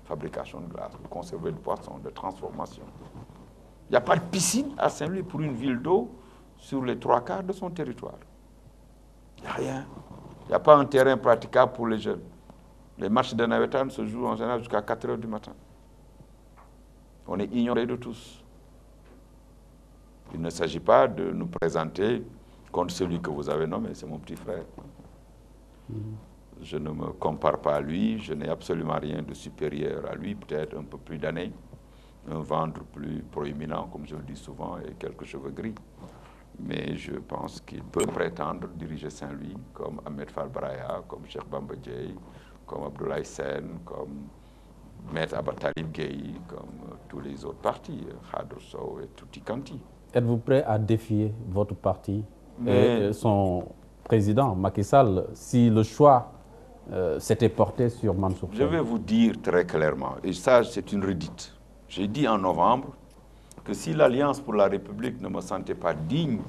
Fabrication de glace, de conserver de poissons, de transformation. Il n'y a pas de piscine à Saint-Louis pour une ville d'eau sur les 3/4 de son territoire. Il n'y a rien. Il n'y a pas un terrain praticable pour les jeunes. Les matchs de Navetan se jouent en général jusqu'à 4 h du matin. On est ignoré de tous. Il ne s'agit pas de nous présenter contre celui que vous avez nommé, c'est mon petit frère. Je ne me compare pas à lui, je n'ai absolument rien de supérieur à lui, peut-être un peu plus d'années, un ventre plus proéminent, comme je le dis souvent, et quelques cheveux gris. Mais je pense qu'il peut prétendre diriger Saint-Louis comme Ahmed Falbraya, comme Cheikh Bamba Dièye, comme Abdoulaye Sen, comme Maître Abatalib Gueye, comme tous les autres partis, Khadr Sow et Touti Kanti. Êtes-vous prêt à défier votre parti et son président, Macky Sall, si le choix s'était porté sur Mansour Faye? Je vais vous dire très clairement, et ça c'est une redite. J'ai dit en novembre que si l'Alliance pour la République ne me sentait pas digne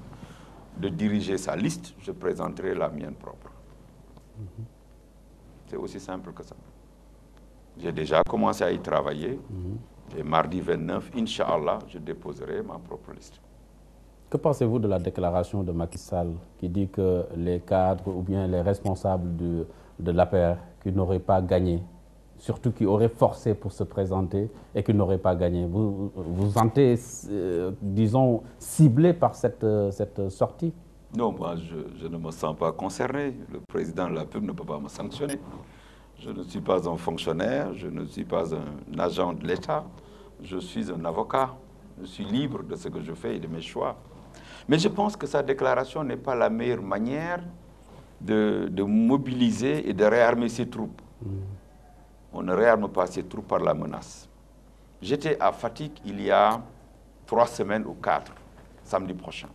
de diriger sa liste, je présenterai la mienne propre. C'est aussi simple que ça. J'ai déjà commencé à y travailler, et mardi 29, Inch'Allah, je déposerai ma propre liste. Que pensez-vous de la déclaration de Macky Sall qui dit que les cadres ou bien les responsables de l'APR qui n'auraient pas gagné, surtout qui auraient forcé pour se présenter et qui n'auraient pas gagné, vous vous sentez, disons, ciblé par cette sortie? Non, moi je ne me sens pas concerné. Le président de la République ne peut pas me sanctionner. Je ne suis pas un fonctionnaire, je ne suis pas un agent de l'État, je suis un avocat. Je suis libre de ce que je fais et de mes choix. Mais je pense que sa déclaration n'est pas la meilleure manière de mobiliser et de réarmer ses troupes. On ne réarme pas ses troupes par la menace. J'étais à Fatick il y a 3 semaines ou 4, samedi prochain.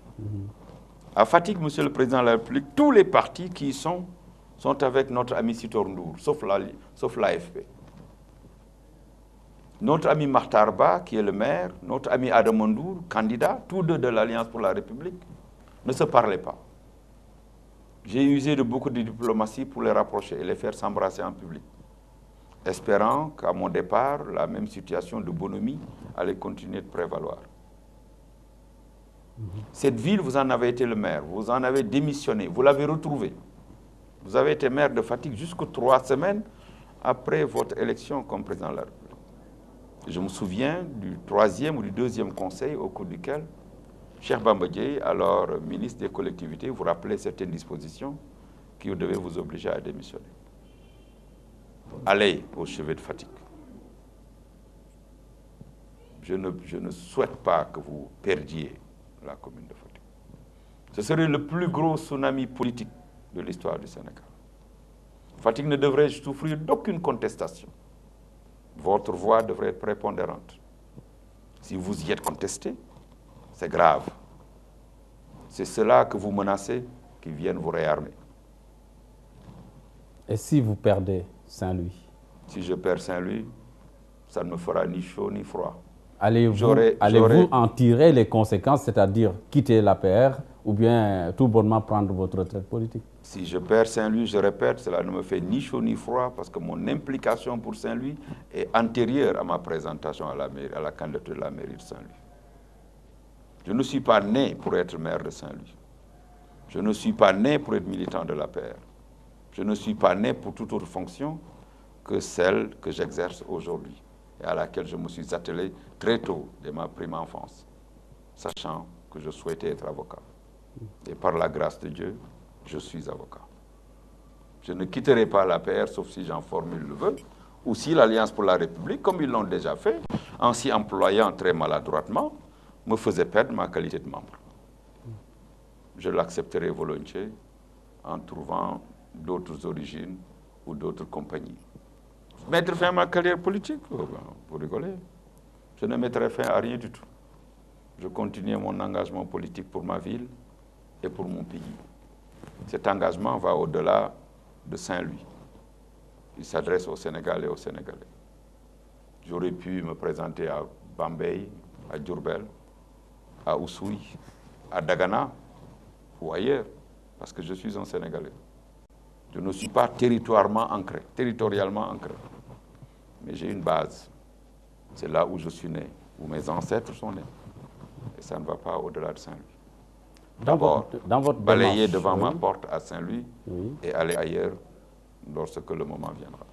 À Fatick, Monsieur le Président de la République, tous les partis qui y sont avec notre ami Sitor Ndour, sauf l'AFP. Notre ami Makhtarba, qui est le maire, notre ami Adam Ndour, candidat, tous deux de l'Alliance pour la République, ne se parlaient pas. J'ai usé de beaucoup de diplomatie pour les rapprocher et les faire s'embrasser en public, espérant qu'à mon départ, la même situation de bonhomie allait continuer de prévaloir. Cette ville, vous en avez été le maire, vous en avez démissionné, vous l'avez retrouvé. Vous avez été maire de Fatick jusqu'aux 3 semaines après votre élection comme président de la République. Je me souviens du 3e ou du 2e conseil au cours duquel Cheikh Bamba Dièye, alors ministre des collectivités, vous rappelait certaines dispositions qui devaient vous obliger à démissionner. Allez au chevet de Fatick. je ne souhaite pas que vous perdiez la commune de Fatick. Ce serait le plus gros tsunami politique de l'histoire du Sénégal. Fatick ne devrait souffrir d'aucune contestation. Votre voix devrait être prépondérante. Si vous y êtes contesté, c'est grave. C'est cela que vous menacez, qui viennent vous réarmer. Et si vous perdez Saint-Louis? Si je perds Saint-Louis, ça ne me fera ni chaud ni froid. Allez-vous en tirer les conséquences, c'est-à-dire quitter l'APR ou bien tout bonnement prendre votre retraite politique? Si je perds Saint-Louis, je répète, cela ne me fait ni chaud ni froid parce que mon implication pour Saint-Louis est antérieure à ma présentation à la candidature de la mairie de Saint-Louis. Je ne suis pas né pour être maire de Saint-Louis. Je ne suis pas né pour être militant de l'APR. Je ne suis pas né pour toute autre fonction que celle que j'exerce aujourd'hui et à laquelle je me suis attelé très tôt, dès ma prime enfance, sachant que je souhaitais être avocat. Et par la grâce de Dieu, je suis avocat. Je ne quitterai pas l'APR sauf si j'en formule le vœu, ou si l'Alliance pour la République, comme ils l'ont déjà fait, en s'y employant très maladroitement, me faisait perdre ma qualité de membre. Je l'accepterai volontiers en trouvant d'autres origines ou d'autres compagnies. Mettre fin à ma carrière politique, pour rigoler. Je ne mettrai fin à rien du tout. Je continue mon engagement politique pour ma ville et pour mon pays. Cet engagement va au-delà de Saint-Louis. Il s'adresse au Sénégal et aux Sénégalais. J'aurais pu me présenter à Bambey, à Diourbel, à Oussouye, à Dagana ou ailleurs, parce que je suis un Sénégalais. Je ne suis pas territorialement ancré, mais j'ai une base. C'est là où je suis né, où mes ancêtres sont nés. Et ça ne va pas au-delà de Saint-Louis. D'abord, balayer devant ma porte à Saint-Louis et aller ailleurs lorsque le moment viendra.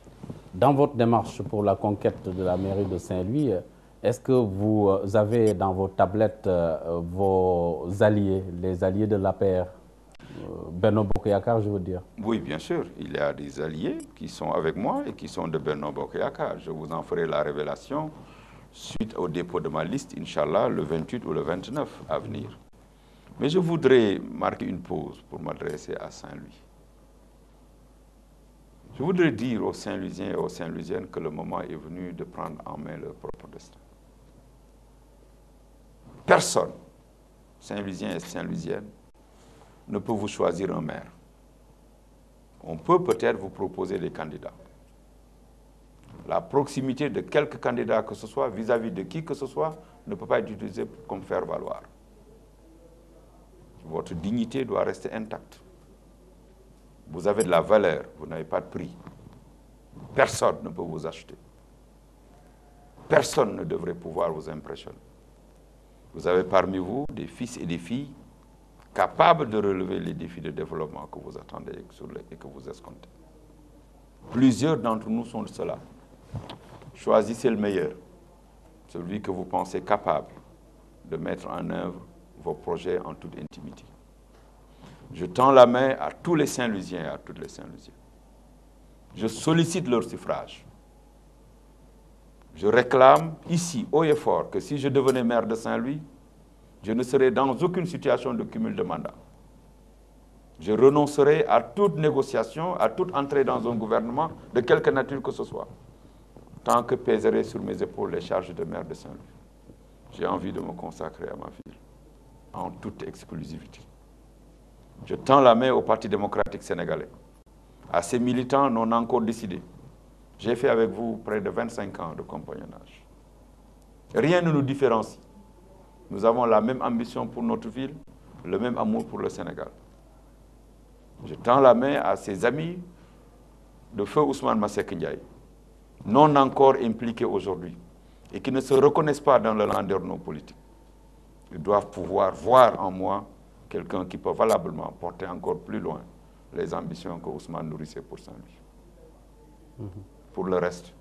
Dans votre démarche pour la conquête de la mairie de Saint-Louis, est-ce que vous avez dans vos tablettes vos alliés, les alliés de l'APR, Benno Bokk Yakaar, je veux dire? Oui, bien sûr. Il y a des alliés qui sont avec moi et qui sont de Benno Bokk Yakaar. Je vous en ferai la révélation suite au dépôt de ma liste, Inch'Allah, le 28 ou le 29 à venir. Mais je voudrais marquer une pause pour m'adresser à Saint-Louis. Je voudrais dire aux Saint-Louisiens et aux Saint-Louisiennes que le moment est venu de prendre en main leur propre destin. Personne, Saint-Louisien et Saint-Louisienne, ne peut vous choisir un maire. On peut peut-être vous proposer des candidats. La proximité de quelque candidat que ce soit, vis-à-vis de qui que ce soit, ne peut pas être utilisée comme faire valoir. Votre dignité doit rester intacte. Vous avez de la valeur, vous n'avez pas de prix. Personne ne peut vous acheter. Personne ne devrait pouvoir vous impressionner. Vous avez parmi vous des fils et des filles capables de relever les défis de développement que vous attendez et que vous escomptez. Plusieurs d'entre nous sont de cela. Choisissez le meilleur, celui que vous pensez capable de mettre en œuvre vos projets en toute intimité. Je tends la main à tous les Saint-Louisiens et à toutes les Saint-Louisiennes. Je sollicite leur suffrage. Je réclame ici, haut et fort, que si je devenais maire de Saint-Louis, je ne serais dans aucune situation de cumul de mandat. Je renoncerai à toute négociation, à toute entrée dans un gouvernement, de quelque nature que ce soit, tant que pèseraient sur mes épaules les charges de maire de Saint-Louis. J'ai envie de me consacrer à ma ville, en toute exclusivité. Je tends la main au Parti démocratique sénégalais, à ces militants non encore décidés. J'ai fait avec vous près de 25 ans de compagnonnage. Rien ne nous différencie. Nous avons la même ambition pour notre ville, le même amour pour le Sénégal. Je tends la main à ses amis de feu Ousmane Masseck Ndiaye, non encore impliqués aujourd'hui, et qui ne se reconnaissent pas dans le landerneau politique. Ils doivent pouvoir voir en moi quelqu'un qui peut valablement porter encore plus loin les ambitions que Ousmane nourrissait pour Saint-Louis. Pour le reste,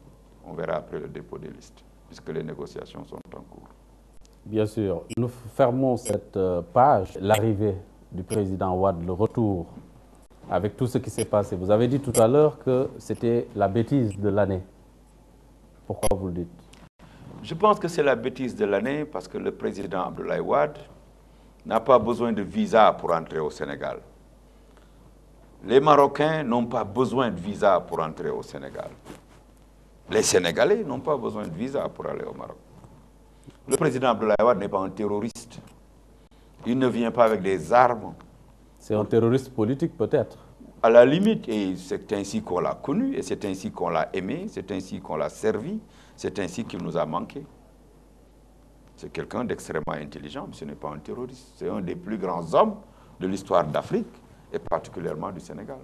on verra après le dépôt des listes, puisque les négociations sont en cours. Bien sûr. Nous fermons cette page, l'arrivée du président Wade, le retour, avec tout ce qui s'est passé. Vous avez dit tout à l'heure que c'était la bêtise de l'année. Pourquoi vous le dites? Je pense que c'est la bêtise de l'année parce que le président Abdoulaye Wade n'a pas besoin de visa pour entrer au Sénégal. Les Marocains n'ont pas besoin de visa pour entrer au Sénégal. Les Sénégalais n'ont pas besoin de visa pour aller au Maroc. Le président Abdoulaye Wade n'est pas un terroriste. Il ne vient pas avec des armes. C'est un terroriste politique peut-être. À la limite, et c'est ainsi qu'on l'a connu, et c'est ainsi qu'on l'a aimé, c'est ainsi qu'on l'a servi, c'est ainsi qu'il nous a manqué. C'est quelqu'un d'extrêmement intelligent, mais ce n'est pas un terroriste. C'est un des plus grands hommes de l'histoire d'Afrique, et particulièrement du Sénégal.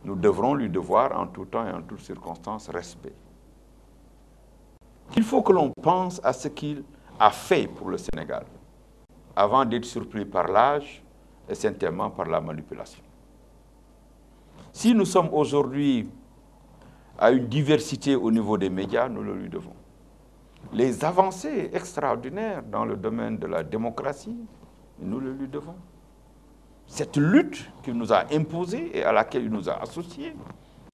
Nous devrons lui devoir en tout temps et en toutes circonstances respect. Il faut que l'on pense à ce qu'il a fait pour le Sénégal, avant d'être surpris par l'âge et certainement par la manipulation. Si nous sommes aujourd'hui à une diversité au niveau des médias, nous le lui devons. Les avancées extraordinaires dans le domaine de la démocratie, nous le lui devons. Cette lutte qu'il nous a imposée et à laquelle il nous a associés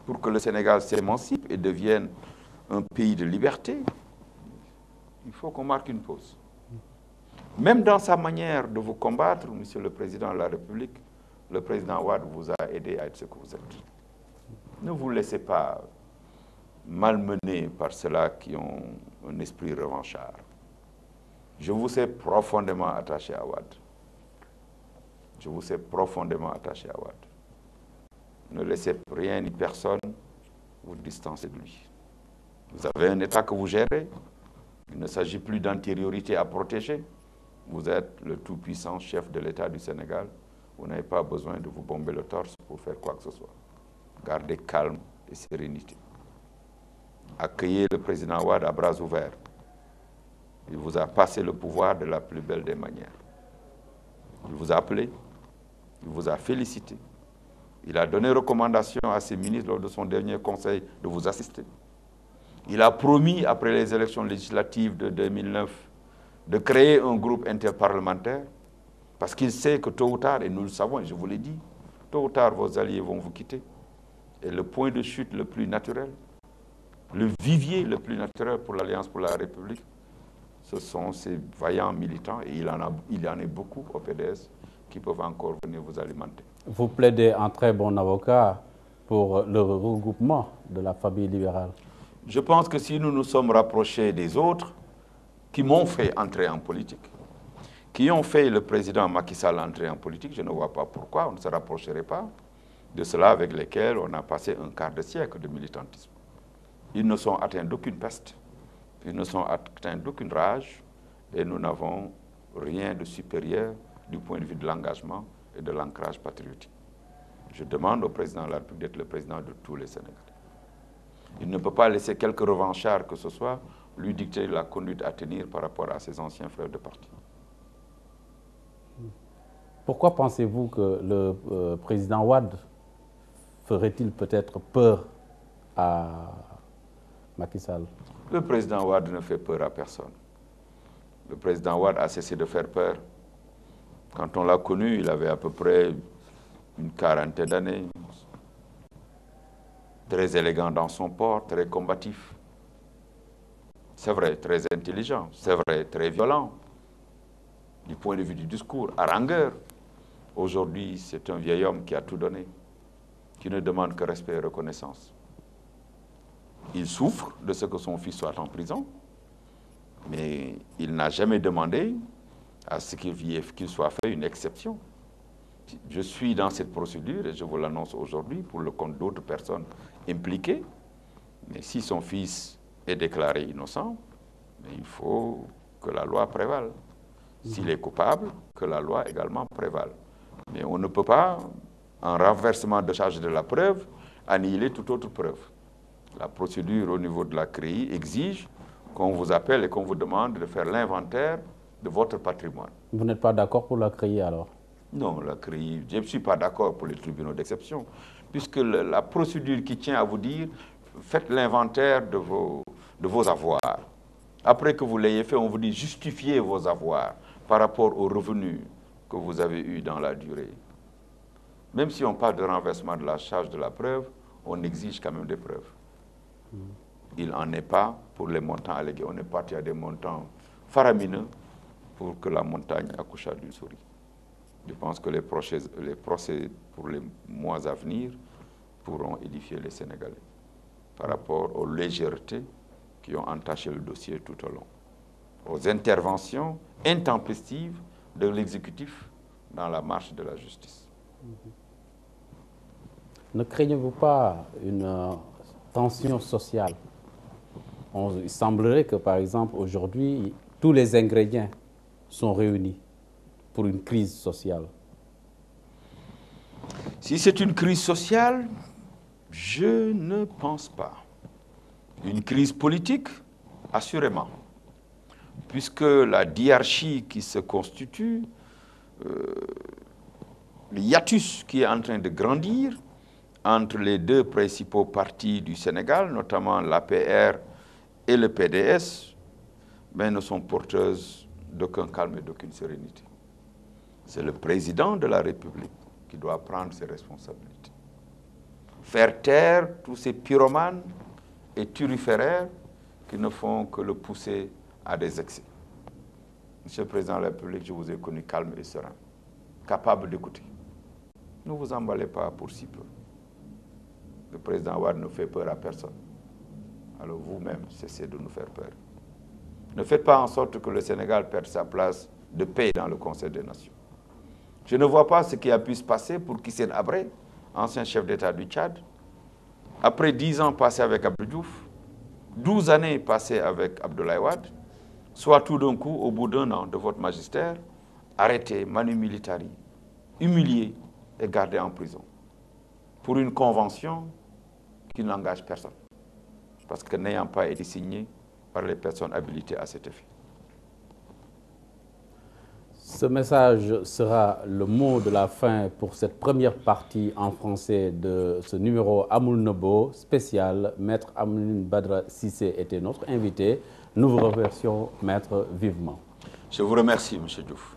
pour que le Sénégal s'émancipe et devienne un pays de liberté, il faut qu'on marque une pause. Même dans sa manière de vous combattre, Monsieur le Président de la République, le président Wade vous a aidé à être ce que vous êtes. Ne vous laissez pas malmener par ceux-là qui ont un esprit revanchard. Je vous sais profondément attaché à Wade. Je vous sais profondément attaché à Wade. Ne laissez rien ni personne vous distancer de lui. Vous avez un État que vous gérez. Il ne s'agit plus d'antériorité à protéger. Vous êtes le tout-puissant chef de l'État du Sénégal. Vous n'avez pas besoin de vous bomber le torse pour faire quoi que ce soit. Gardez calme et sérénité. Accueillez le président Wade à bras ouverts. Il vous a passé le pouvoir de la plus belle des manières. Il vous a appelé, il vous a félicité. Il a donné recommandation à ses ministres lors de son dernier conseil de vous assister. Il a promis, après les élections législatives de 2009, de créer un groupe interparlementaire parce qu'il sait que tôt ou tard, et nous le savons, et je vous l'ai dit, tôt ou tard, vos alliés vont vous quitter. Et le point de chute le plus naturel, le vivier le plus naturel pour l'Alliance pour la République, ce sont ces vaillants militants, et il y en a beaucoup au PDS qui peuvent encore venir vous alimenter. Vous plaidez un très bon avocat pour le regroupement de la famille libérale. Je pense que si nous nous sommes rapprochés des autres qui m'ont fait entrer en politique, qui ont fait le président Macky Sall entrer en politique, je ne vois pas pourquoi on ne se rapprocherait pas de ceux-là avec lesquels on a passé un quart de siècle de militantisme. Ils ne sont atteints d'aucune peste, ils ne sont atteints d'aucune rage, et nous n'avons rien de supérieur du point de vue de l'engagement et de l'ancrage patriotique. Je demande au président de la République d'être le président de tous les Sénégalais. Il ne peut pas laisser quelque revanchard que ce soit lui dicter la conduite à tenir par rapport à ses anciens frères de parti. Pourquoi pensez-vous que le président Wade ferait-il peut-être peur à Macky Sall? Le président Wade ne fait peur à personne. Le président Wade a cessé de faire peur. Quand on l'a connu, il avait à peu près une quarantaine d'années. Très élégant dans son port, très combatif. C'est vrai, très intelligent. C'est vrai, très violent. Du point de vue du discours, harangueur. Aujourd'hui, c'est un vieil homme qui a tout donné, qui ne demande que respect et reconnaissance. Il souffre de ce que son fils soit en prison, mais il n'a jamais demandé à ce qu'il soit fait une exception. Je suis dans cette procédure, et je vous l'annonce aujourd'hui, pour le compte d'autres personnes impliquées, mais si son fils est déclaré innocent, il faut que la loi prévale. S'il est coupable, que la loi également prévale. Mais on ne peut pas, en renversement de charge de la preuve, annihiler toute autre preuve. La procédure au niveau de la CREI exige qu'on vous appelle et qu'on vous demande de faire l'inventaire de votre patrimoine. Vous n'êtes pas d'accord pour la CREI alors? Non, la CREI, je ne suis pas d'accord pour les tribunaux d'exception, puisque la procédure qui tient à vous dire, faites l'inventaire de vos avoirs. Après que vous l'ayez fait, on vous dit justifiez vos avoirs par rapport aux revenus que vous avez eus dans la durée. Même si on parle de renversement de la charge de la preuve, on exige quand même des preuves. il n'en est pas pour les montants allégués. On est parti à des montants faramineux pour que la montagne accouchât d'une souris. Je pense que les procès pour les mois à venir pourront édifier les Sénégalais par rapport aux légèretés qui ont entaché le dossier tout au long, aux interventions intempestives de l'exécutif dans la marche de la justice. Ne craignez-vous pas une tension sociale? Il semblerait que, par exemple, aujourd'hui, tous les ingrédients sont réunis pour une crise sociale. Si c'est une crise sociale, je ne pense pas. Une crise politique, assurément, puisque la diarchie qui se constitue, le hiatus qui est en train de grandir entre les deux principaux partis du Sénégal, notamment l'APR et le PDS, mais ne sont porteuses d'aucun calme et d'aucune sérénité. C'est le président de la République qui doit prendre ses responsabilités. Faire taire tous ces pyromanes et turiféraires qui ne font que le pousser à des excès. Monsieur le Président de la République, je vous ai connu calme et serein, capable d'écouter. Ne vous emballez pas pour si peu. Le président Wade ne fait peur à personne. Alors vous-même, cessez de nous faire peur. Ne faites pas en sorte que le Sénégal perde sa place de paix dans le Conseil des Nations. Je ne vois pas ce qui a pu se passer pour Hissène Habré, ancien chef d'État du Tchad. Après 10 ans passés avec Abdou Diouf, 12 années passées avec Abdoulaye Wade, soit tout d'un coup, au bout d'1 an de votre magistère, arrêté, manu militari, humilié et gardé en prison pour une convention qui n'engage personne, parce que n'ayant pas été signée par les personnes habilitées à cet effet. Ce message sera le mot de la fin pour cette première partie en français de ce numéro Amoul Nebo spécial. Maître Amine Badra Cissé était notre invité. Nous vous remercions, Maître, vivement. Je vous remercie, M. Diouf.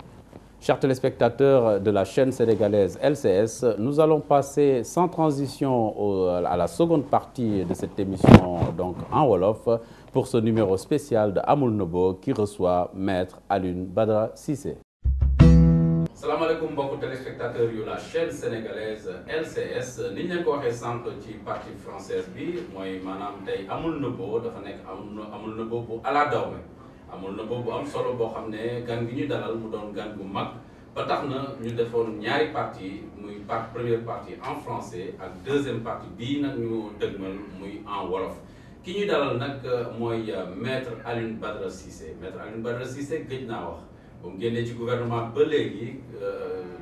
Chers téléspectateurs de la chaîne sénégalaise LCS, nous allons passer sans transition à la seconde partie de cette émission, donc en Wolof, pour ce numéro spécial de Amoul Nebo qui reçoit Maître Alioune Badara Cissé. salaamaaleykum mbokku téléspectateurs yu la chaîne sénégalaise LCS ni ñu leen ko waxee sànq ci partie française bi mooy maanaam tey Amoul Nebo dafa nekk Amoul Nebo bu ala dawme Amoul Nebo bu am solo boo xam ne gan gi ñu dalal mu doon gan bu mag ba tax na ñu defoon ñaari partie muy première partie en français ak deuxième partie bii nag ñu dëgmal muy en wolof ki ñuy dalal nag mooy Maître Alioune Badara Cissé Maître Alioune Badara Cissé gëj naa wax ba mu génnee ci gouvernement ba léegi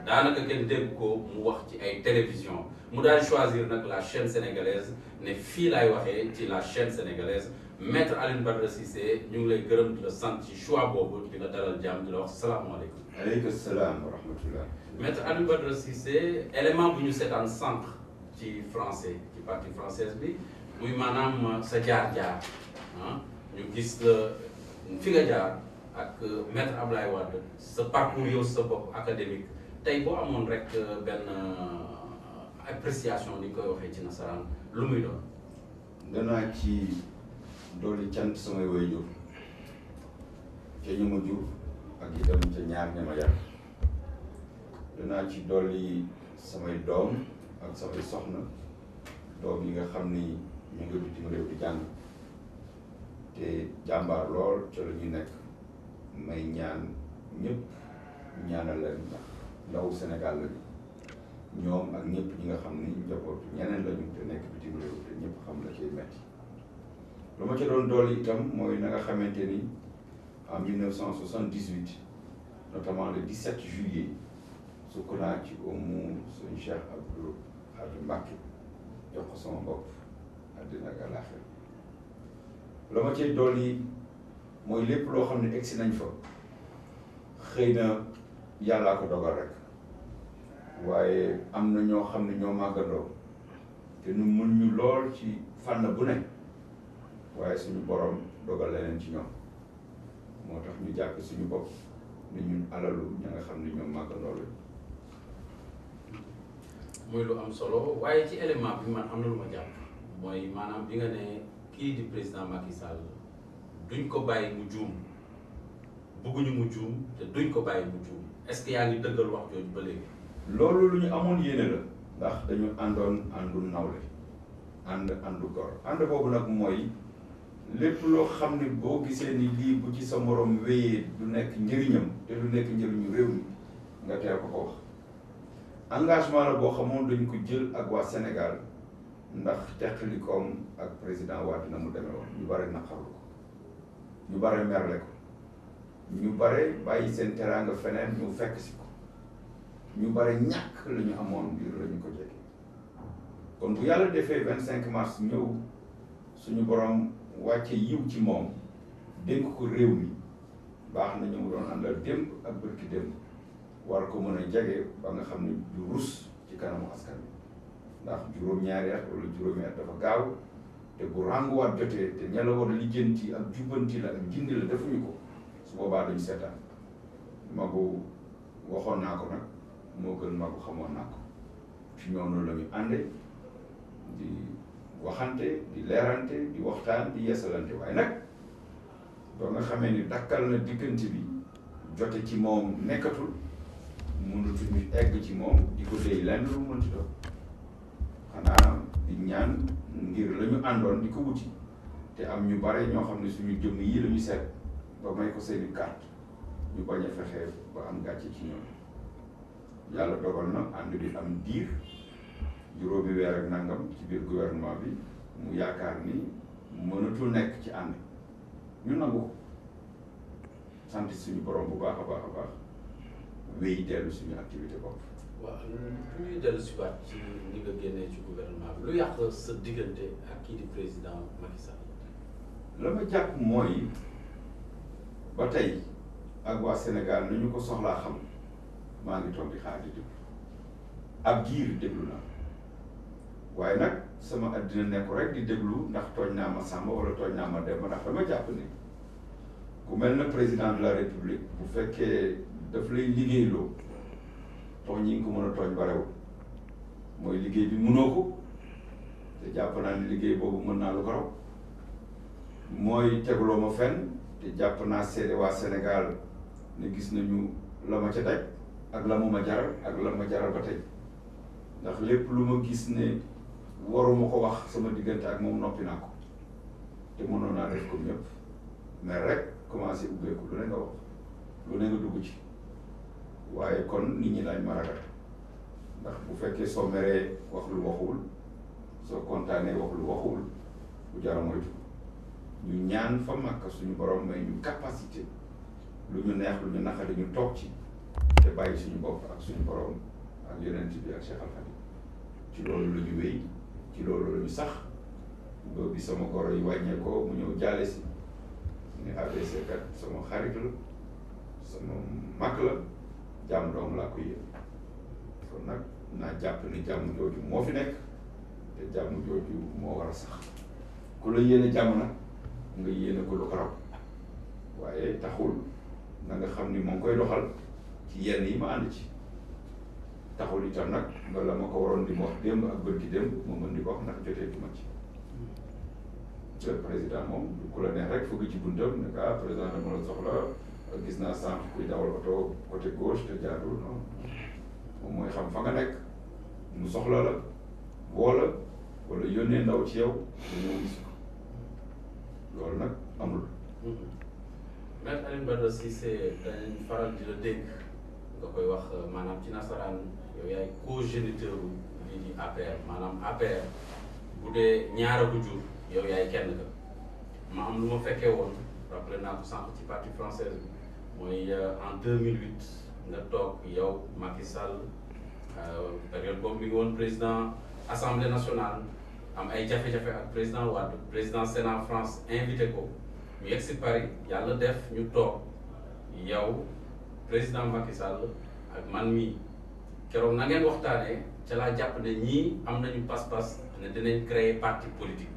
daanaka kenn dégg ko mu wax ci ay télévision mu daal choisir nag la chaîne sénégalaise ne fii laay waxee ci la chaîne sénégalaise Maître Alioune Badara Cissé ñu ngi lay gërëm di la sant ci choix boobu di la dalal jàmm di la wax salaamaaleykum. aleykum salaam wa rahmatullah. Maître Alioune Badara Cissé élément bu ñu seetaan sànq ci français ci partie française bi muy maanaam sa jaar-jaar ah ñu gis fi nga jaar. ak Maître Abdoulaye Wade sa parcours yow sa bopp académique tey boo amoon rek benn appréciation ni koy waxee ci nasaraan lu muy doon. danaa ci dolli cant samay waajur ca ñu ma jur ak itam ca ñaar ña ma yar danaa ci dolli samay doom ak samay soxna doom yi nga xam ni ñu ngi bitim réew di jàng te jàmbaar lool ca la ñuy nekk. may ñaan ñëpp ñaanal leen ndax ndaw Sénégal lañu ñoom ak ñëpp ñi nga xam ni njabootu ñeneen lañu te nekk bitim réew te ñëpp xam la ciy metti lu ma ca doon dolli itam mooy na nga xamante ni en 1978 notamment le 17 juillet sukk naa ci mu suñu Cheikh Abdou Khadre Mbacké jox ko sama bopp àddina ak àllaaxira lu ma cay dolli mooy lépp loo xam ne egsi nañ fa xëy na yàllaa ko dogal rek waaye am na ñoo xam ne ñoo màggandoo te ñu mën ñu lool ci fànn bu ne waaye suñu borom dogal leneen ci ñoom moo tax ñu jàpp suñu bopp ne ñun alalu ña nga xam ne ñoom màggandoo lañ. muy lu am solo waaye ci élément bi man am na lu ma jàpp mooy maanaam bi nga ne kii di président Macky Sall duñ ko bàyyi mu juum bëgguñu mu juum te duñ ko bàyyi mu juum est-ce que yaa ngi dëggal wax jooju ba léegi. loolu lu ñu amoon yéene la ndax dañu àndoon àndu nawle àndu gor ànd boobu nag mooy lépp loo xam ne boo gisee ni lii bu ci sa morom wéyee du nekk njëriñam te du nekk njëriñu réew mi nga teel ko wax engagement la boo xamoon dañu ko jël ak waa Sénégal ndax teqalikoom ak président Wade na mu demee woon ñu bare naqarlu ko ñu bare merle ko ñu bare bàyyi seen teraanga feneen ñu fekk si ko ñu bare ñàkk la ñu amoon ngir la ñu ko jege kon bu yàlla defee 25 mars ñëw suñu borom wàcce yiw ci moom dénk ko réew mi baax na ñu mu doon àndal démb ak bërki démb war ko mën a jege ba nga xam ne du rus ci kanamu askan bi ndax juróom-ñaari at wala juróomi at dafa gaaw te bu rànguwaat jotee te ña la war a lijjanti ak jubbanti la ak gindi la defuñu ko su boobaa dañu seetaan magu waxoon naa ko nag moo gën magu xamoon naa ko ci ñoom la ñu ànde di waxante di leerante di waxtaan di yeesalante waaye nag ba nga xamee ni dakkal na diggante bi jote ci moom nekkatul mënatuñu egg ci moom di ko déy lenn lu mënti doon xanaa di ñaan ngir la ñu àndoon di ko wuti te am ñu bare ñoo xam ne suñu jëmm yi la ñu seet ba may ko seeni carte ñu bañ a fexe ba am gàcce ci ñoom yàlla dogal na ànd bi am diir juróomi weer ak nangam ci biir gouvernement bi mu yaakaar ni mënatul nekk ci ànd ñu nangu ko sant suñu borom bu baax a baax a baax wéy dellu suñu activité bopp. waaw bu ñuy dellu si waat ci ni nga génnee ci gouvernement bi lu yàq sa diggante ak kii di président Macky Sall. la ma jàpp mooy ba tey ak waa Sénégal ni ñu ko soxlaa xam maa ngi toog di xaar di déglu ab giir déglu naa waaye nag sama àddina nekk rek di déglu ndax tooñ naa ma Samba wala tooñ naa ma Demba ndax dama jàpp ni ku mel na président de la république bu fekkee daf lay liggéeyloo tooñ yi nga ko mën a tooñ barewul mooy liggéey bi mënoo ko te jàpp naa ni liggéey boobu mën naa lu ko raw mooy tegloo ma fenn te jàpp naa seede waa Sénégal ne gis nañu la ma ca daj ak la mu ma jaral ak la ma jaral ba tey ndax lépp lu ma gis ne waruma ko wax sama diggante ak moom noppi naa ko te mënoon naa def comme ñëpp mais rek commencé ubbeeku lu ne nga wax lu ne nga dugg ci waaye kon nit ñi laaj ma ragal ndax bu fekkee soo meree wax lu waxuwul soo kontaanee wax lu waxuwul bu jara moytu ñu ñaan fa màkk suñu borom may ñu capacité lu ñu neex lu ñu naqari ñu toog ci te bàyyi suñu bopp ak suñu borom ak yonent bi ak Cheikh Al Khadim ci loolu la ñu wéy ci loolu la ñu sax ba bi sama goro yi wàññeekoo mu ñëw jaale si ne ABC kat sama xarit la sama mag la jàmm doom laa ko yéen kon nag naa jàpp ni jàmm jooju moo fi nekk te jàmm jooju moo war a sax ku la yéene jàmm nag nga yéene ko lu ko raw waaye taxul na nga xam ni moo ngi koy doxal ci yenn yi ma ànd ci taxul itam nag nga la ma ko waroon di ma wax démb ak bërki démb ma mën di ko wax ndax jotee du ma ci le président moom ku la neex rek fëgg ci buntam ne ah président dama la soxla gis naa sànq kuy dawal oto côté gauche te jaadul non moom mooy xam fa nga nekk mu soxla la wala yónnee ndaw ci yow dañoo gis ko loolu nag amul. Maître Alioune Badara Cissé dañ faral di la dégg nga koy wax maanaam ci nasaraan yow yaay cogéniteur lii di APR maanaam APR bu dee ñaara bu jur yow yaay kenn ka ma am lu ma fekkee woon rappelé naa ko sànq ci parti française bi mooy en 2008 nga toog yow Macky Sall période boobu mi ngi woon président assemblée nationale am ay jafe-jafe ak président Wade président Sénat France invité ko ñu yegg si Paris yàlla def ñu toog yow président Macky Sall ak man mii keroog na ngeen waxtaanee ca laa jàpp ne ñii am nañu pas-pas ne dinañ créer parti politique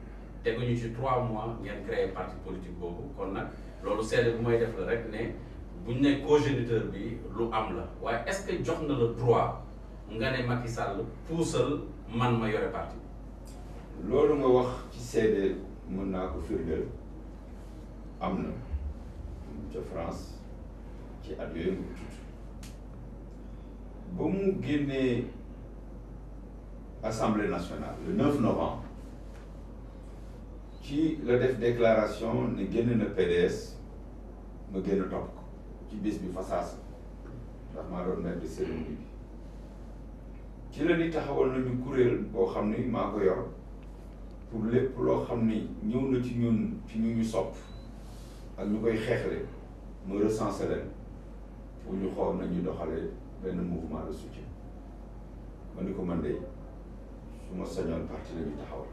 teguñu ci 3 mois ngeen créer parti politique boobu kon nag loolu seede bu may def la rek ne buñ ne cogéniteur bi lu am la waaye est-ce que jox na le droit nga ne Macky Sall puusal man ma yore parti loolu nga wax ci seede mën naa ko firndeel am na ca France ci at yooyu mu tudd ba mu génnee Assemblée nationale le 9 novembre ci la def déclaration ne génn na PDS ma génn topp ko ci bés bi fasaasa ndax maa doon maître de cérémonie bi ci la ni taxawal nañu kuréel boo xam ni maa ko yor pour lépp loo xam ni ñëw na ci ñun ci ñu sopp ak ñu koy xeexle mu recensé leen pour ñu xool nañu doxalee benn mouvement de soutien ma ni ko man de su ma sañoon parti la ñu taxawal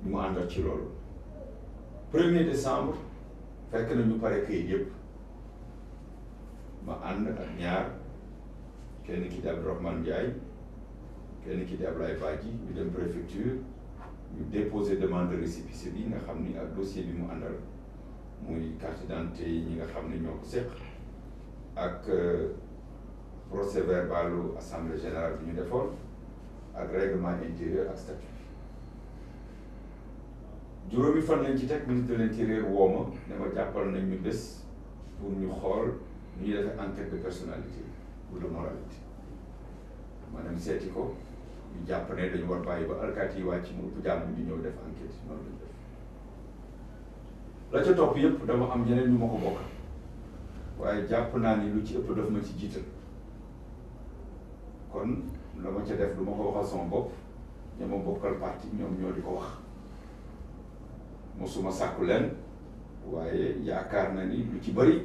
ñu mu àndal ci loolu 1er décembre fekk na ñu pare këyit yëpp ma ànd ak ñaar kenn ki di Abdourahmane Ndiaye kenn ki di Ablaye Badji ñu dem préfecture ñu déposer demande de récépissé bi nga xam ni ak dossier bi mu àndal muy carte d'identité yi ñi nga xam ne ñoo ko séq ak procès verbalu assemblée générale bi ñu defoon ak règlement intérieur ak statut juróomi fan lañ ci teg ministre de l'intérieur woo ma ne ma jàppal nañ ñu bés pour ñu xool nu ñuy defee enquête de personnalité ou de moralité maanaam seeti ko ñu jàpp ne dañu war bàyyi ba alkaati yi wàcc mu ëpp jàmm di ñëw def enquête noonu lañ def la ca topp yëpp dama am yeneen ñu ma ko bokk waaye jàpp naa ni lu ci ëpp daf ma ci jiital kon la ma ca def du ma ko waxal sama bopp ña ma bokkal parti ñoom ñoo di ko wax mosuma sàkku leen waaye yaakaar na ni lu ci bëri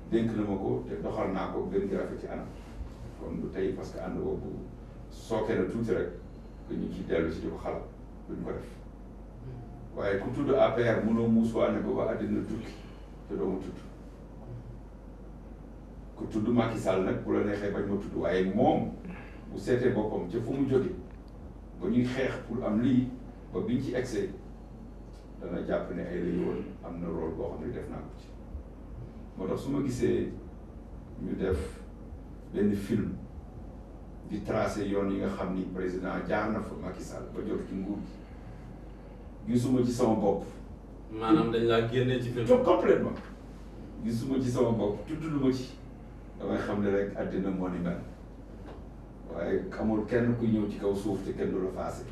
dénk na ma ko te doxal naa ko gën gi rafet ci anam kon du tey parce que ànd boobu sooke na tuuti rek que ñu ci dellu si di ko xalaat duñ ko def waaye ku tudd APR mënoo muusuwaane ba ba àddina tukki te doo ma tudd ku tudd Macky Sall nag bu la neexee bañ ma tudd waaye moom bu seetee boppam ca fu mu jóge ba ñuy xeex pour am lii ba biñ ci excès dana jàpp ne ay la yoon am na rôle boo xam ne def naa ko ci moo tax su ma gisee ñu def benn film di tracé yoon yi nga xam ni président jaar na fa Macky Sall ba jot ci nguur gi gisuma ci sama bopp. maanaam dañ laa génne ci film. complètement gisuma ci sama bopp tudd lu ma ci damay xam ne rek àddina moo ni mel waaye amul kenn kuy ñëw ci kaw suuf te kenn du la faase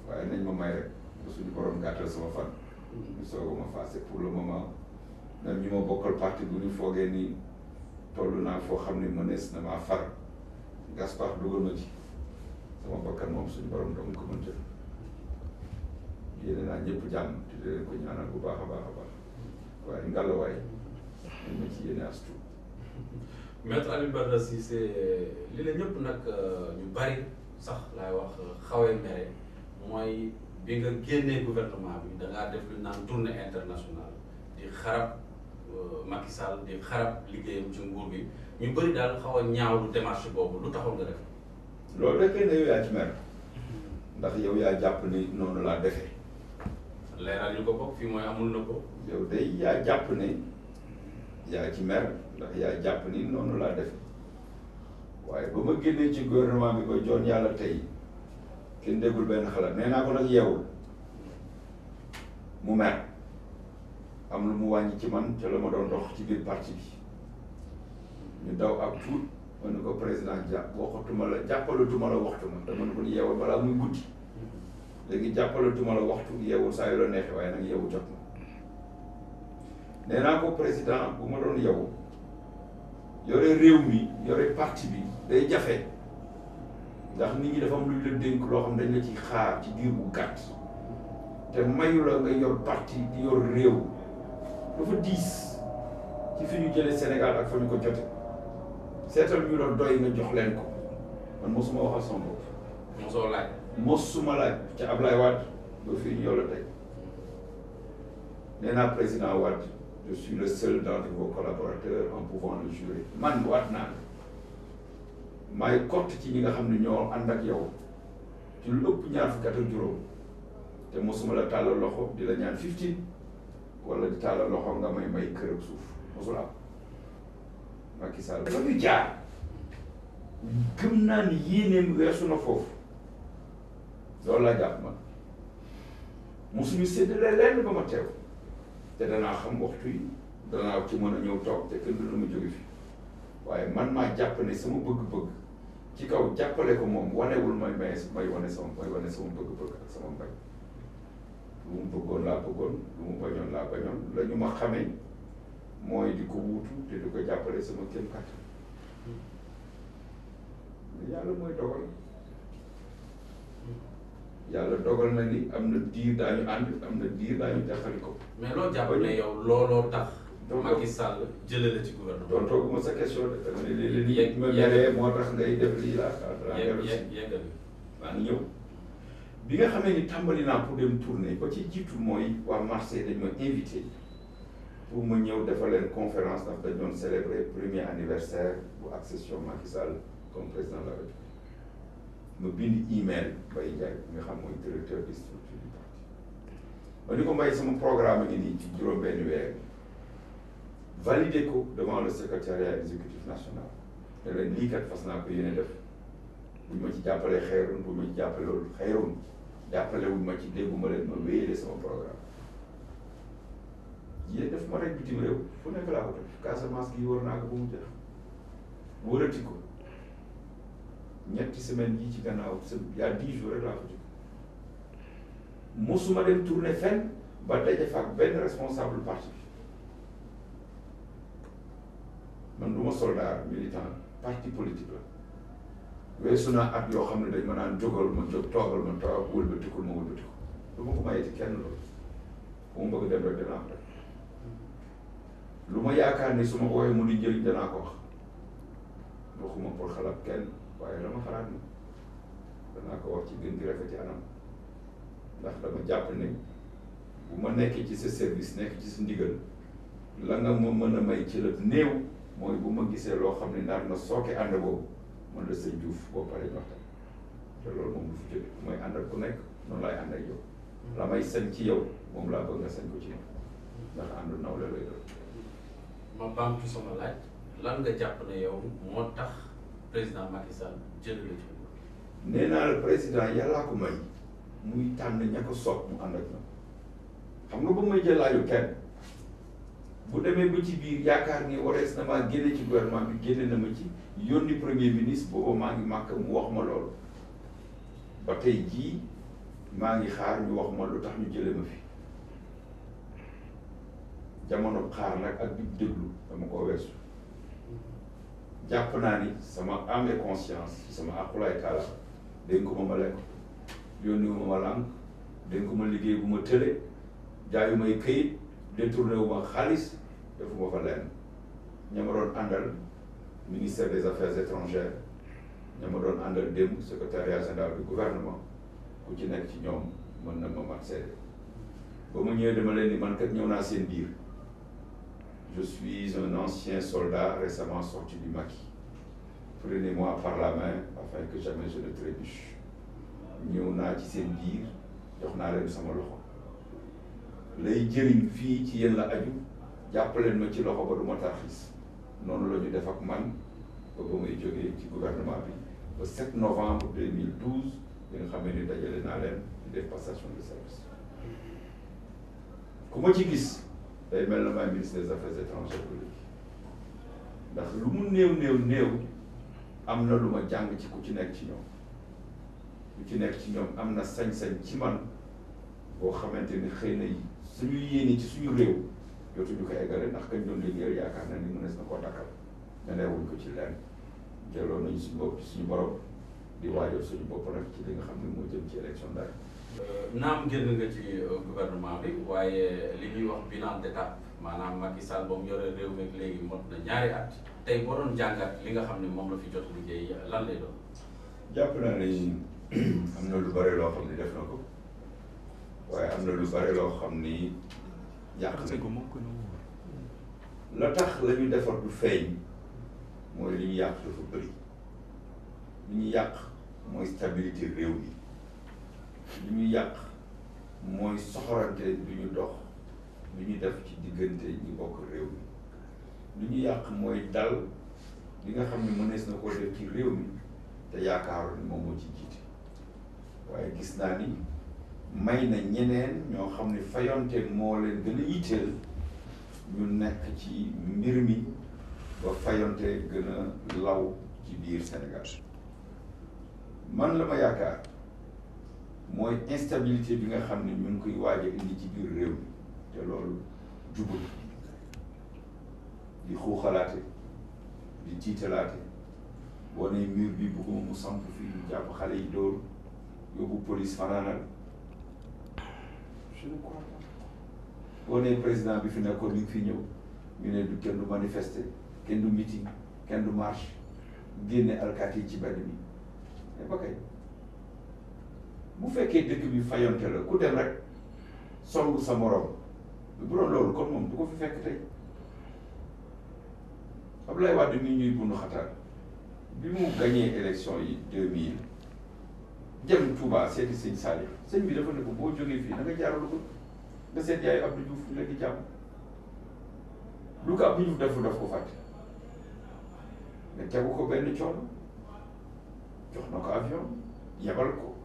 waaye nañ ma may rek ba suñu borom gàttal sama fan. ñu soog a ma faase pour le moment même ñi ma bokkal parti bu ñu foogee ni toll naa foo xam ne mënees na maa far Gaspard dugal ma ci sama bakkan moom suñu borom dong ko mën jël yéene naa ñëpp jàmm te di leen ko ñaanal bu baax a baax a baax waaye ngalawaay nañ ma ci yéene as tuut. Maître Alioune Badara Cissé li la ñëpp nag ñu bari sax laay wax xawee mere mooy bi nga génnee gouvernement bi da ngaa def lu naan tournée internationale di xarab Macky Sall di xarab liggéeyam ci nguur gi ñu bëri daal xaw a ñaawlu démarche boobu lu taxoon nga def. loolu rek ne yow yaa ci mer ndax yow yaa jàpp ni noonu laa defee. leeral ñu ko bokk fii mooy amul na ko. yow day yaa jàpp ne yaa ci mer ndax yaa jàpp ni noonu laa defee waaye ba ma génnee ci gouvernement bi ba joon yàlla tey kenn déggul benn xalaat nee naa ko nag yeewul mu mer am lu mu wàññi ci man ca la ma doon dox ci biir parti bi ñu daw ak tuut ma ne ko président waxatuma la jàppalatuma la waxtu ma dama ne ko yeewul balaa muy guddi léegi jàppalatuma la waxtu yeewul saa yu la neexee waaye nag yeewu jot na nee naa ko président bu ma doon yeewu yore réew mi yore parti bi day jafe ndax nit ñi dafa am lu ñu la dénk loo xam dañ la ci xaar ci diir bu gàtt te mayu la nga yor parti di yor réew dafa diis ci fi ñu jëlee Sénégal ak fa ñu ko jote seetal ñu la doy nga jox leen ko man mosuma waxal sama bopp. mosoo laaj. mosuma laaj ca Ablaye Wade ba fii ñu yow la tey nee naa président Wade je suis le seul d'entre vos collaborateurs en pouvant le jurer man waat naa maay kott ci ñi nga xam ne ñoo ànd ak yow ci lu ëpp ñaar fukki at ak juróom te mosuma la tàllal loxo di la ñaan 15 wala di tàllal loxo nga may kër ak suuf mosul am Macky Sall dafa ñu jaar gëm naa ni yéeneem weesu na foofu loolu laa jàpp man mosuñu séddale lenn ba ma teew te danaa xam waxtu yi danaa ci mën a ñëw toog te kenn du ma jóge fi waaye man maa jàpp ne sama bëgg-bëgg ci kaw jàppale ko moom wanewul may wane sama bëgg-bëgg ak sama mbañ lu mu bëggoon laa bëggoon lu mu bañoon laa bañoon la ñu ma xamee mooy di ko wuutu te di ko jàppale sama kéem kàttan yàlla mooy dogal yàlla dogal na ni am na diir daañu ànd am na diir daañu jaxali ko. mais loo jàpp ne yow looloo tax. Macky Sall jëlee la ci gouvernement. doon tooguma sa question de dama ne léeg-léeg ma meree moo tax ngay def lii laa. maa ngi ñëw bi nga xamee ni tàmbali naa pour dem tournée ba ci jiitu mooy waa Marseille dañ ma invité pour ma ñëw defal leen conférence ndax dañ doon célébrer premier anniversaire bu accession Macky Sall comme président de la République ma bind email Mbaye Ndiaye nga xam mooy directeur des structures du parti ma ni ko Mbaye sama programme ngi nii ci juróom-benn weer validé ko devant le secrétariat exécutif national te leen lii kat fas naa ko yéene def buñ ma ci jàppalee xeyrun buñ ma ci jàppale loolu xeyrun jàppale wuñ ma ci dégguma leen ma wéyale sama programme yéen def ma rek bitim réew fu nekk laa ko def Casamance gi wër naa ko ba mu jeex wërati ko ñetti semaine yi ci gannaaw y a 10 jours rek laa ko jóg mosuma dem tournée fenn ba daje fa ak benn responsable parti man du ma soldat militant parti politique la weesu naa at yoo xam ne dañ ma naan jógal ma jóg toogal ma toog wëlbatikul ma wëlbatiku du ma ko mayeti kenn loolu fu mu bëgg dem rek danaa ko def lu ma yaakaar ni su ma ko waxee mu di njëriñ danaa ko wax waxuma pour xalaat kenn waaye dama xalaat ni danaa ko wax ci gën gi rafet ci anam ndax dama jàpp ne bu ma nekkee ci sa service nekk ci sa ndigal la nga ma mën a may ci la néew mooy bu ma gisee loo xam ne nar na sooke ànd boobu man la sëñ Diouf boo paree ñu waxtaan te loolu moom du fi jóge mooy ànd ak ku nekk noonu laay ànd ak yow la may sañ ci yow moom laa bëgg nga sañ ko ci man ndax ànd nawle lay doon. ma baamtu sama laaj lan nga jàpp ne yow moo tax président Macky Sall jël la ci. nee naa la président yàllaa ko may muy tànn ña ko soob mu ànd ak ñoom xam nga ba may jëlaayu kenn bu demee ba ci biir yaakaar ni warees na maa génne ci gouvernement bi génne na ma ci yónni premier ministre booba maa ngi màkk mu wax ma loolu ba tey jii maa ngi xaar ñu wax ma lu tax ñu jële ma fi jamono xaar nag ak di déglu dama ko weesu jàpp naa ni sama âme et conscience sama aqulaay taala dénk ko ma lekk yónni wu ma lànk dénk ko ma liggéey bu ma tële jaayu may këyit détourné wu ma xaalis defuma fa lenn ña ma doon àndal ministère des affaires étrangères ña ma doon àndal démb secrétariat général du gouvernement ku ci nekk ci ñoom mën na ma mat seede ba ma ñëwee dama leen ni man kat ñëw naa seen biir je suis un ancien soldat récemment sorti du maquis prenez-moi par la main afin que jamais je ne trébuche ñëw naa ci seen biir jox naa leen sama loxo lay jëriñ fii ci yéen la aju jàppaleen ma ci loxo ba du ma tarxiis noonu la ñu def ak man ba ba may jógee ci gouvernement bi ba 7 novembre 2012 bi nga xam ne dajale naa leen di def passation de service ku ma ci gis day mel na maay ministre des affaires étrangères bu léegi ndax lu mu néew am na lu ma jàng ci ku ci nekk ci ñoom ku ci nekk ci ñoom am na sañ-sañ ci man boo xamante ni xëy na suñu yéene ci suñu réew dootuñu ko eggale ndax kañ doon liggéeyal yaakaar na ni mënees na koo dakkal nenewuñ ko ci lenn jëloon nañu suñu bopp ci suñu borom di waajal suñu bopp nag ci li nga xam ne moo jëm ci élection daal. naam génn nga ci gouvernement bi waaye li ñuy wax bilan d'étape maanaam Macky Sall ba mu yore réew mi léegi mot na ñaari at tey boo doon jàngat li nga xam ne moom la fi jot liggéey lan lay doon. jàpp naa ne am na lu bare loo xam ne def na ko waaye am na lu bare loo xam ni yàq na ko la tax la ñu defar du feeñ mooy li ñu yàq dafa bëri li ñu yàq mooy stabilité réew mi li ñu yàq mooy soxorante du ñu dox lu ñu def ci diggante ñi bokk réew mi li ñu yàq mooy dal li nga xam ne mënees na koo def ci réew mi te yaakaaroon ni moom moo ci jiite waaye gis naa ni may na ñeneen ñoo xam ne fayonte moo leen gën a yitteel ñu nekk ci mbir mi ba fayonte gën a law ci biir Sénégal. Man la ma yaakaar mooy instabilité bi nga xam ne ñu ngi koy waaj a indi ci biir réew mi te loolu jubul di xuuxalaate di tiitalaate boo nee mur bi bëgguma mu samp fii ñu jàpp xale yi dóor yóbbu police fanaanal je ne crois pas. boo nee président bi fi nekkoon mi ngi fi ñëw ñu ne du kenn du manifester kenn du meeting kenn du marche génne alkaati yi ci mbedd mi mais ba kay bu fekkee dëkk bi fayonte la ku dem rek songu sa morom bu doon loolu kon moom du ko fi fekk tey Abdoulaye Wade mi ñuy bundu xataal bi mu gagné élection yi 2000 jëm Touba seeti sëñ Saliou sëñ bi dafa ne ko boo jógee fii da nga jaaralu ko nga seet yaay Abdou Diouf ñu leen di jàmm lu ko Abdou Diouf def daf ko fàtte mais tegu ko benn coono jox na ko avion yebal ko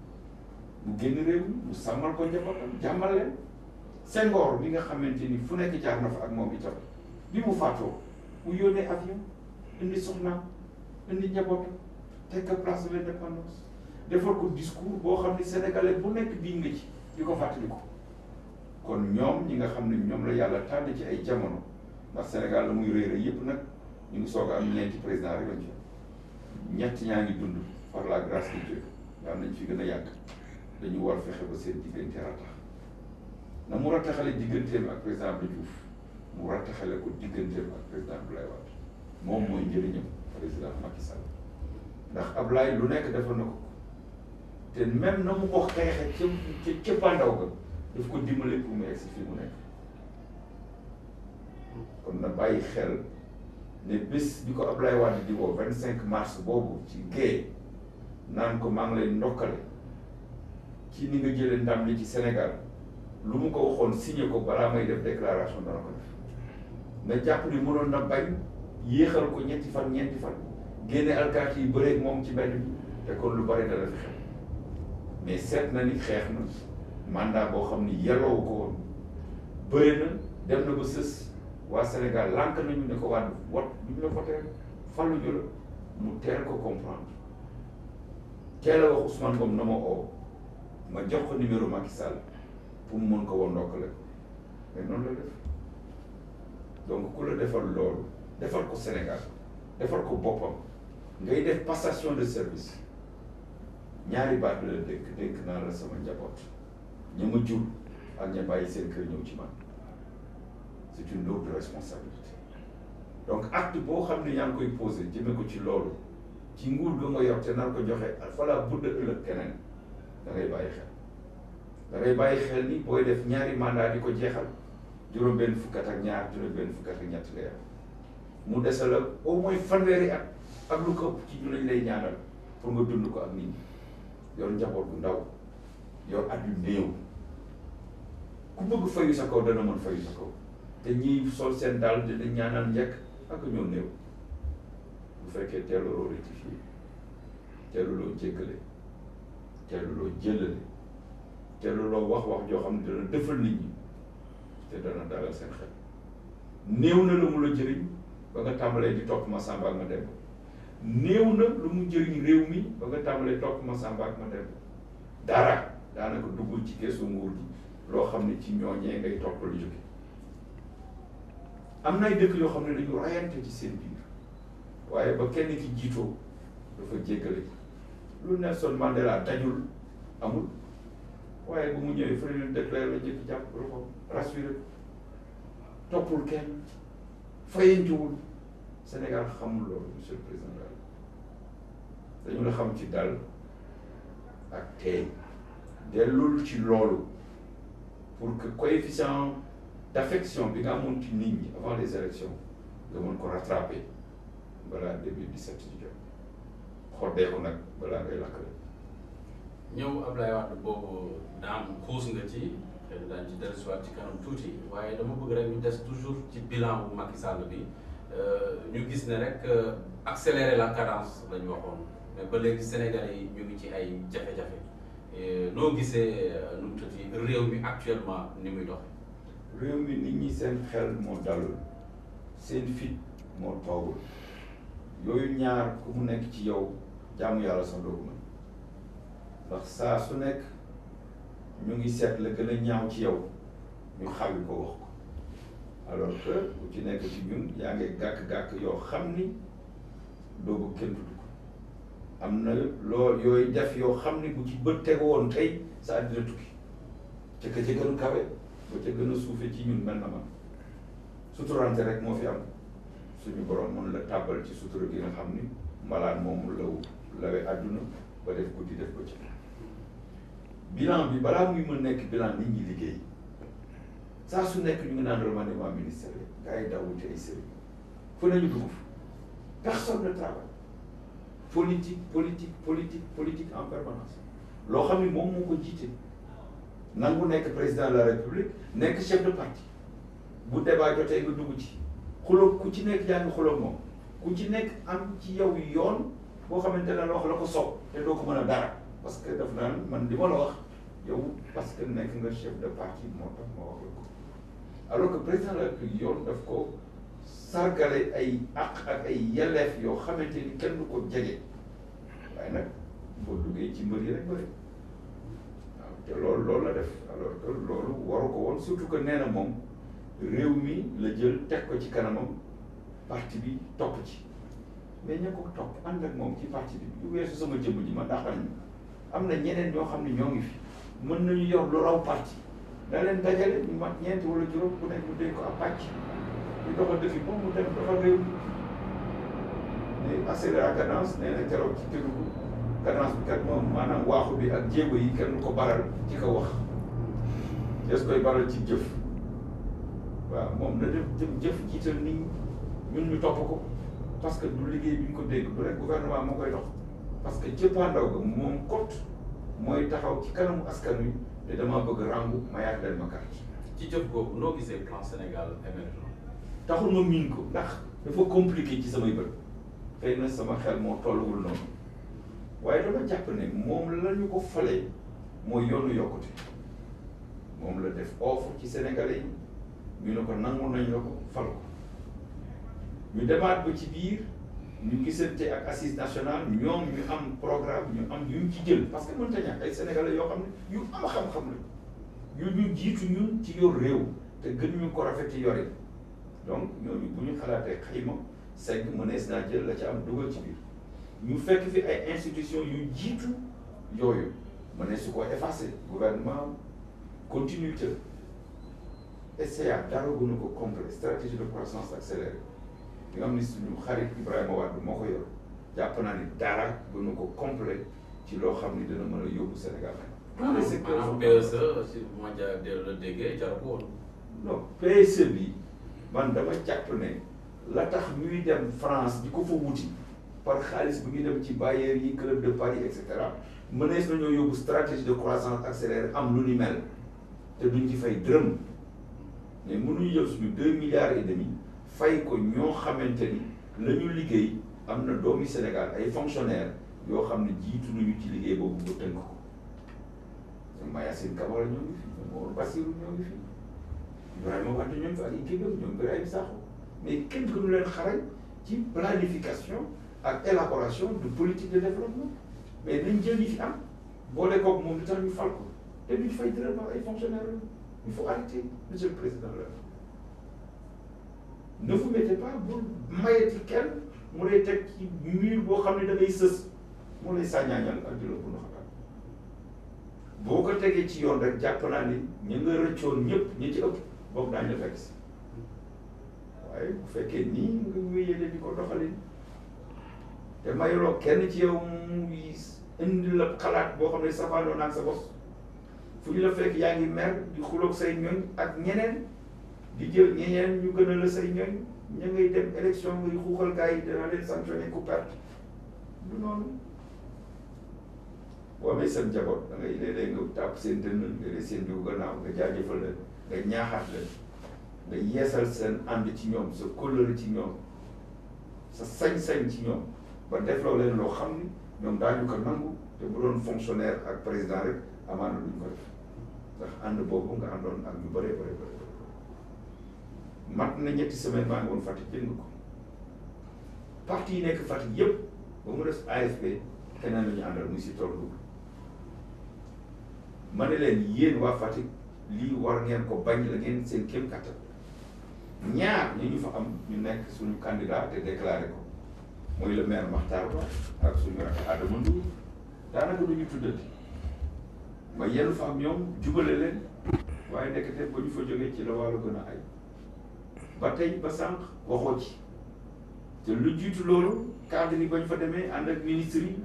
mu génn réew mi mu sàmmal ko njabootam jàmmal leen Senghor bi nga xamante ni fu nekk jaar na fa ak moom itam bi mu faatoo mu yónnee avion indi soxnaam indi njabootam teg ko place de l'indépendance defal ko discours boo xam ne sénégalais bu nekk bii nga ci di ko fàttali ko kon ñoom ñi nga xam ne ñoom la yàlla tànn ci ay jamono ndax Sénégal la muy réy yépp nag ñu ngi soog a am ñeenti président rek lañ fi ñett ñaa ngi dund par la grâce de Dieu daan nañ fi gën a yàgg dañu war fexe ba seen diggante ratax na mu rataxale digganteem ak président Abdou Diouf mu rataxale ko digganteem ak président Abdoulaye Wade moom mooy njëriñam président Macky Sall ndax Abdoulaye lu nekk defal na ko te même na mu ko xeexe ca cëppaandaw ga daf ko dimbale pour mu egsi fii mu nekk kon na bàyyi xel ne bés bi ko Abdoulaye Wade di woo 25 mars boobu ci Guèye naan ko maa ngi lay ndokkale ci ni nga jëlee ndam li ci Sénégal lu mu ko waxoon signé ko balaa may def déclaration dana ko def na jàpp ni mënoon na bañ yéexal ko ñeenti fan génne alkaati yi bëreeg moom ci mbedd bi te kon lu bari dala fi xew mais seet na ni xeex na mandat boo xam ni yelloowu ko woon bëri na dem na ba sës waa Sénégal lànk nañu ne ko wàllu duñu la voté fallu ñu la mu teel ko comprendre teel a wax Ousmane Ngom na ma oo ma jox ko numéro Macky Sall pour mu mën ko woon ndokkale mais noonu la def donc ku la defal loolu defal ko Sénégal defal ko boppam ngay def passation de service ñaari baat la dénk naa la sama njaboot ña ma jur ak ña bàyyi seen kër ñëw ci man c'est une lourde responsabilité donc acte boo xam ne yaa ngi koy posé jëme ko ci loolu ci nguur ga nga yor te nar ko joxe falaa budda ëllëg keneen da ngay bàyyi xel da ngay bàyyi xel ni booy def ñaari mandat di ko jeexal juróom benn fukkat ak ñaar juróom benn fukkat ak ñett ngay am mu dese la au moins fanweeri at ak lu ko ëpp ci ñu lañ lay ñaanal pour nga dund ko ak nit ñi yor njaboot bu ndaw yor at yu néew ku bëgg fayu sa kaw dana mën fayu sa kaw te ñiy sol seen daal dina ñaanal njëkk ak ñoo néew bu fekkee teeluloo rectifié teeluloo jéggale teeluloo jëllale teeluloo wax joo xam ne dana defal nit ñi te dana dalal seen xel néew na lu mu la jëriñ ba nga tàmbalee di topp ma Samba ak ma dem néew na lu mu jëriñ réew mi ba nga tàmbalee topp ma Samba ak ma dem dara daanaka duggul ci keesu nguur gi loo xam ne ci ñooñee ngay topp lu jóge am na ay dëkk yoo xam ne dañu rayante ci seen biir waaye ba kenn ki jiitoo dafa jéggale lu Nelson Mandela dajul amul waaye bu mu ñëwee fa leen déclaré la njëkk jàpp ko rassuré toppul kenn fayantuwul Sénégal xamul loolu monsieur le président dañu la xam ci dal ak tey dellul ci loolu pour que coefficient d'affection bi nga amoon ci nit ñi avant les élections nga mën ko rattraper balaa début 17 di jot xoddee ko nag balaa ngay lakkale. ñëw Abdoulaye Wade boobu naam xuus nga ci xëy na daañu ci dellusiwaat ci kanam tuuti waaye dama bëgg rek ñu des toujours ci bilan bu Macky Sall bi ñu gis ne rek accélérer la cadence la ñu waxoon mais ba léegi Sénégalais yi ñu ngi ci ay jafe-jafe noo gisee nu mu tudd réew mi actuellement ni muy dox. réew mi nit ñi seen xel moo dalul seen fit moo toogul yooyu ñaar ku mu nekk ci yow jaamu yàlla sax doo ko mën ndax saa su nekk ñu ngi seet la gën a ñaaw ci yow ñu xawi ko wax ko alors que ku ci nekk ci ñun yaa ngi gàkk-gàkk yoo xam ni doo ko kenn tudd ko am na loo yooyu def yoo xam ni bu ci bët tegu woon tey sa àddina tukki ca ka ca gën a kawe ba ca gën a suufe ci ñun mel na man suturante rek moo fi am suñu borom mën la tàbbal ci sutura gi nga xam ni mbalaan moomu lawe àdduna ba def guddi def ko ci bilan bi balaa muy mën nekk bilan nit ñi liggéey saa su nekk ñu ngi naan remaniement ministériel gars yi daw wuti ay sëriñ fu nañu dugg personne ne travaille politique en permanence loo xam ni moom moo ko jiite nangu nekk président de la république nekk chef de parti bu débat jotee nga dugg ci xuloo ku ci nekk yaa ngi xuloo moom ku ci nekk am ci yow yoon boo xamante ne la wax la ko soob te doo ko mën a dara parce que daf naan man li ma la wax yow parce que nekk nga chef de parti moo tax ma wax la ko alors que président de la république yoon daf ko sargale ay àq ak ay yelleef yoo xamante ni kenn du ko jege waaye nag boo duggee ci mbër yi rek bëri waaw te loolu la def alors que loolu waru ko woon surtout que nee na moom réew mi la jël teg ko ci kanamam parti bi topp ci mais ña ko topp ànd ak moom ci parti bi yu weesu sama jëmm ji ma ndaxal ñu am na ñeneen ñoo xam ne ñoo ngi fi mën nañu yor lu raw parti da leen dajale ñu mat ñeenti wala juróom ku nekk mu dénk ko ab pàcc ñu doxal dëkk moom mu dem doxal réew mi mais accéléré à cadence nee na keroog ci Kédougou cadence bi kat moom maanaam waaxu bi ak jéego yi kenn du ko baral ci ko wax des koy baral ci jëf waaw moom na def jëf jiital nit ñun ñu topp ko parce que du liggéey bi ñu ko dégg du rek gouvernement moo koy dox parce que cëppaandaw ga moom kot mooy taxaw ci kanamu askan wi te damaa bëgg rangu mayaat leen ma carte ci jëf googu noo gisee plan Sénégal émergent taxul ma miin ko ndax dafa compliqué ci samay bët xëy na sama xel moo tolluwul noonu waaye dama jàpp ne moom la ñu ko falee mooy yoonu yokkute moom la def offre ci Sénégalais yi ñu ne ko nangu nañ la ko fal ko ñu demaat ba ci biir ñu gisante ak assise nationale ñoom ñu am programme ñu am yuñ ci jël parce que mënta ñàkk ay Sénégalais yoo xam ne yu am xam-xam la yu ñu jiitu ñun ci yor réew te gën ñu ko rafet ci yore donc ñooñu bu ñu xalaatee xayma segg mënees naa jël la ci am dugal ci biir ñu fekk fi ay institutions yu jiitu yooyu mënees su ko effacer gouvernement continuité SCA dara gënu ko complet stratégie de croissance accélérée bi nga xam ni suñu xarit Ibrahima Wade moo ko yor jàpp naa ni dara gënu ko complet ci loo xam ni dina mën a yóbbu Sénégal. maanaam PSE si bu ma la déggee jar ko woon. non PSE bi man dama jàpp ne la tax ñuy dem France di ko fa wuti par xaalis bu ngi dem ci bailleurs yi club de Paris et cetera mënees nañoo yóbbu stratégie de croissance accélérée am lu ni mel te duñ ci fay dërëm mais mënuñu jël suñu 2,5 milliards fay ko ñoo xamante ni la ñu liggéey am na doomi Sénégal ay fonctionnaires yoo xam ne jiitu nañu ci liggéey boobu ba tënk ko ñoom Mayacine Camara ñoo ngi fi ñoom Mor Bassirou ñoo ngi fi Ibrahima Wade ñoom fi ak i kébam ñoom Birahim Sakho mais kenn gënu leen xarañ ci planification ak élaboration de politique de développement mais dañ jël ñi fi am boole koog moom li tax ñu fal ko te duñ fay dërëm ay fonctionnaires la il faut arrêter monsieur le président la ne vous mettez pas bu mayeti kenn mu lay teg ci mur boo xam ne da ngay sës mu lay sàññaañal ak di la bu naxatal boo ko tegee ci yoon rek jàpp naa ni ñu nga rëccoon ñëpp ñi ci ëpp boobu daañu la fekk si waaye bu fekkee nii nga wéyale di ko doxalin te mayuloo kenn ci yow muy indi la xalaat boo xam ne safaanoo naag sa bos fu ñu la fekk yaa ngi mer di xuloog say ñoñ ak ñeneen di jël ñeneen ñu gën a la say ñoñ ña ngay dem élection ngay xuuxal gars yi dana leen sanctionné ku perte du noonu boo amee seen njaboot da ngay léeg-léeg nga tàpp seen dënn nga seen diw gannaaw nga jaajëfal leen nga ñaaxaat leen nga yeesal seen ànd ci ñoom sa kóllëre ci ñoom sa sañ-sañ ci ñoom ba defloo leen loo xam ni ñoom daañu ko nangu te bu doon fonctionnaire ak président rek amaana duñ ko def ndax ànd boobu nga àndoon ak ñu bëree bëri mat na ñetti semaine maa ngi woon Fatick jënd ko parti yi nekk Fatick yëpp ba mu des AFP keneen la ñu àndal muy si tool ma ne leen yéen waa Fatick lii war ngeen ko bañ la ngeen seen kéem kattan ñaar ñu fa am ñu nekk suñu candidat te déclaré ko mooy le maire Makhtar Ba ak suñu rakk Adama Ndour daanaka du ñu tuddati ma yenn fa am ñoom jubale leen waaye ndekete ba ñu fa jógee ci la wàllu gën a ay ba tey ba sànq waxoo ci te lu jiitu loolu cadre yi ba ñu fa demee ànd ak ministre yi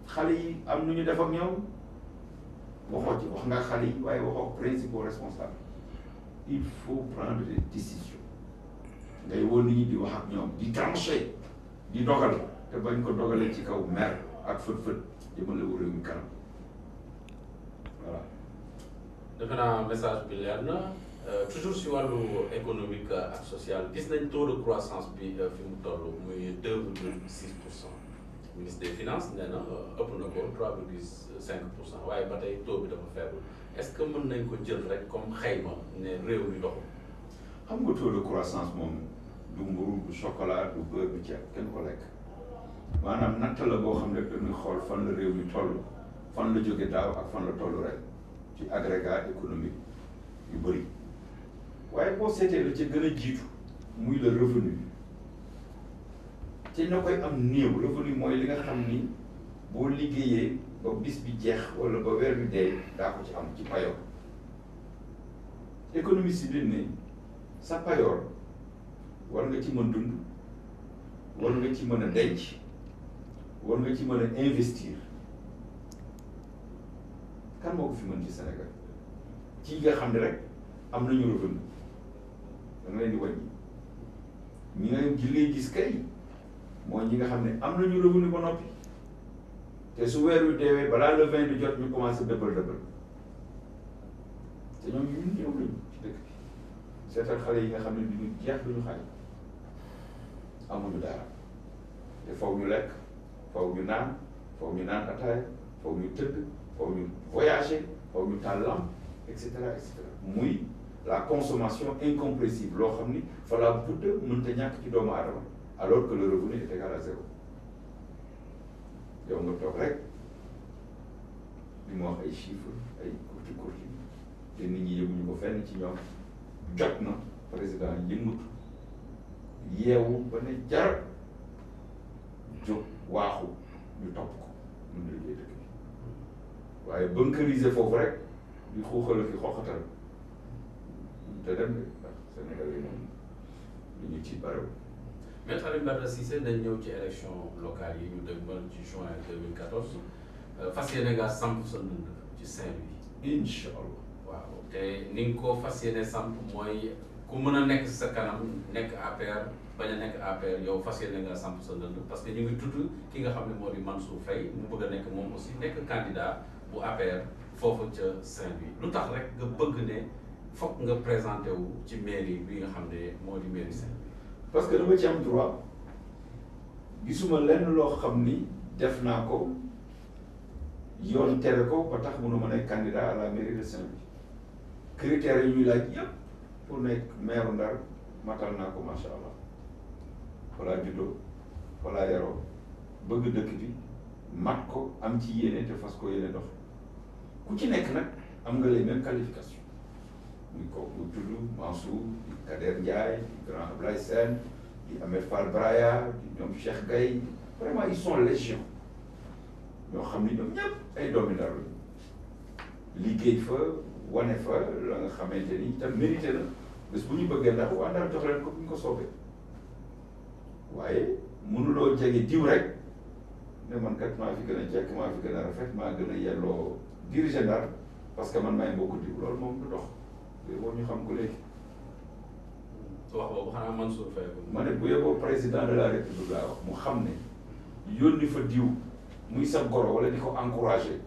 xale yi am nu ñu def ak ñoom waxoo ci wax nga xale yi waaye waxoo principaux responsables il faut prendre des décisions ngay woon nit ñi di wax ak ñoom di trancher di dogal te bañ ko dogalee ci kaw mer ak fët-fët jëmale wu réew mi kanam voilà. defe naa message bi leer na toujours si wàllu économique ak social gis nañ taux de croissance bi fi mu toll muy 2,6%. ministre des finances nee na ëpp na ko 3,5% waaye ba tey taux bi dafa faible est-ce que mën nañ ko jël rek comme xayma ne réew mi doxul. xam nga taux de croissance moom du mburu du chocolat du beurre du ceeb kenn ko lekk maanaam natt la boo xam ne dañuy xool fan la réew mi toll fan la jóge daaw ak fan la toll ren ci agrégat économique yu bëri waaye boo seetee la ca gën a jiitu muy le revenu te ñoo koy am néew revenu mooy li nga xam ni boo liggéeyee ba bis bi jeex wala ba weer bi dee daa ko ci am ci payoor économie si biir ne sa payoor war nga ci mën dund war nga ci mën a denc war nga ci mën a investir kan moo ko fi mën ci Sénégal ci nga xam ne rek am nañu revenu da nga leen di wàññi ñi nga ngay gis kay mooy ñi nga xam ne am nañu revenu ba noppi te su weer wi deewee balaa le 20 di jot ñu commencé dëbbal te ñoom ñun ñëw lañu ci dëkk bi seetal xale yi nga xam ne duñu jeex duñu xale amuñu dara te faw ñu lekk faw ñu naan ataaya faw ñu tëdd faw ñu voyager faw ñu taal lampe et cetera muy la consommation incompressible loo xam ni fa la budde mënta ñàkk ci doomu aadama alors que le revenu est égal à zéro yow nga toog rek di ma wax ay chiffres ay kurti te nit ñi yëguñu ko fenn ci ñoom jot na président yëngatu yeewu ba ne jar jóg waaxu ñu topp ko mun na liggéey dëkk bi waaye bunkeriser foofu rek di xuuxala ki xooxatal te dem de ndax Sénégal yi moom li ñu ci bariwul. Maître Alioune Badara Cissé dañ ñëw ci élection locale yi ñu dëgmal ci juin 2014 fas yéene nga samp sa ndënd ci Saint-Louis. incha allah waaw te ni nga ko fas yéene samp mooy ku mën a nekk sa kanam nekk APR bañ a nekk APR yow fas yéene nga samp sa ndënd parce que ñu ngi tudd ki nga xam ne moo di Mansour Faye mu bëgg a nekk moom aussi nekk candidat bu APR foofu ca Saint-Louis lu tax rek nga bëgg ne foog nga présenté wu ci mairie bi nga xam ne moo di mairie Saint-Louis. parce que dama ci am droit gisuma lenn loo xam ni def naa ko yoon tere ko ba tax mënuma nekk candidat à la mairie de Saint-Louis critères yi ñuy laaj yëpp pour nekk maire Ndar matal naa ko macha allah falaa juddoo falaa yaroo bëgg dëkk bi mat ko am ci yéene te fas ko yéene dox ku ci nekk nag am nga les mêmes qualifications muy kooku tudd Mansour di Kader Ndiaye di grand Ablaye Sène di Ahmed Fall Braya di ñoom Cheikh Gaye vraiment ils sont légion ñoo xam ni ñoom ñëpp ay doomi Ndar lañu liggéey fa wane fa la nga xamante ni itam mérité na bés bu ñu bëggee ndax waa Ndar jox leen ko bu ñu ko soobee waaye mënuloo jege diw rek ne man kat maa fi gën a jekk maa fi gën a rafet maa gën a yelloo diriger Ndar parce que man maay mbokku diw loolu moom du dox boo ñu xam ko léegi. wax boobu xanaa Mansour Faye ko. ma ne bu yeboo président de la république laa wax mu xam ne yónni fa diw muy sa goro wala di ko encouragé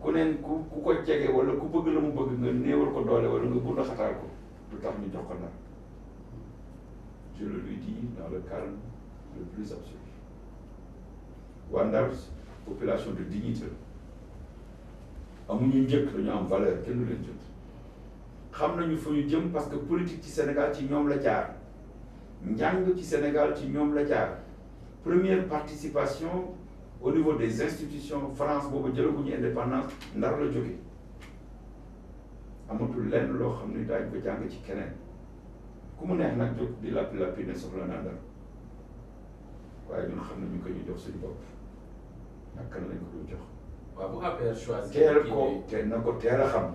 ku neen ku ko jege wala ku bëgg la mu bëgg nga néewal ko doole wala nga bund xataal ko lu tax ñu jox ko Ndar je le lui dis dans le calme le plus absolu waa Ndar population de dignité la amuñu njëkk dañu am valeur kenn du leen jot xam nañu fu ñu jëm parce que politique ci Sénégal ci ñoom la jaar njàng ci Sénégal ci ñoom la jaar première participation au niveau des institutions France boobu jëlaguñu indépendance Ndar la jóge amatul lenn loo xam ni daañu ko jàng ci keneen ku mu neex nag jóg di lappi ne soxla naa Ndar waaye ñun xam nañu ko ñu jox suñu bopp naka lañ ko doon jox. waaw bu APR choisir. teel ko te na ko teel a xam.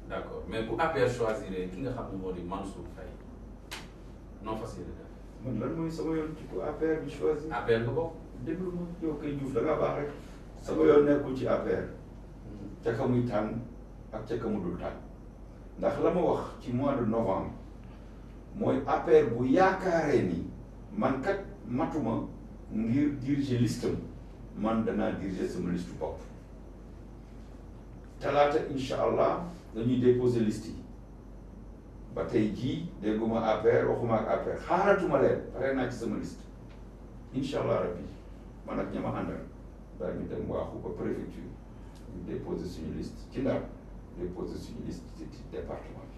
d' accord mais bu APR choisir ki nga xam ne moo di Mansour Faye non facile def. man lan mooy sama yoon ci ko APR bi choisir. APR nga bokk. déglu ma yow kay Diouf da ngaa baax rek sama yoon nekkul ci APR ca ka muy tànn ak ca ka mu dul tànn ndax la ma wax ci mois de novembre mooy APR bu yaakaaree ni man kat matuma ngir diriger listam man danaa diriger sama liste bopp talaata incha allah dañuy déposer liste yi ba tey jii dégguma APR waxuma ak APR xaaratuma leen pare naa ci sama liste incha allah rabbi man ak ñama àndal daañu dem waaxu ba préfecture ñu déposer suñu liste ci Ndar déposer suñu liste ci département bi.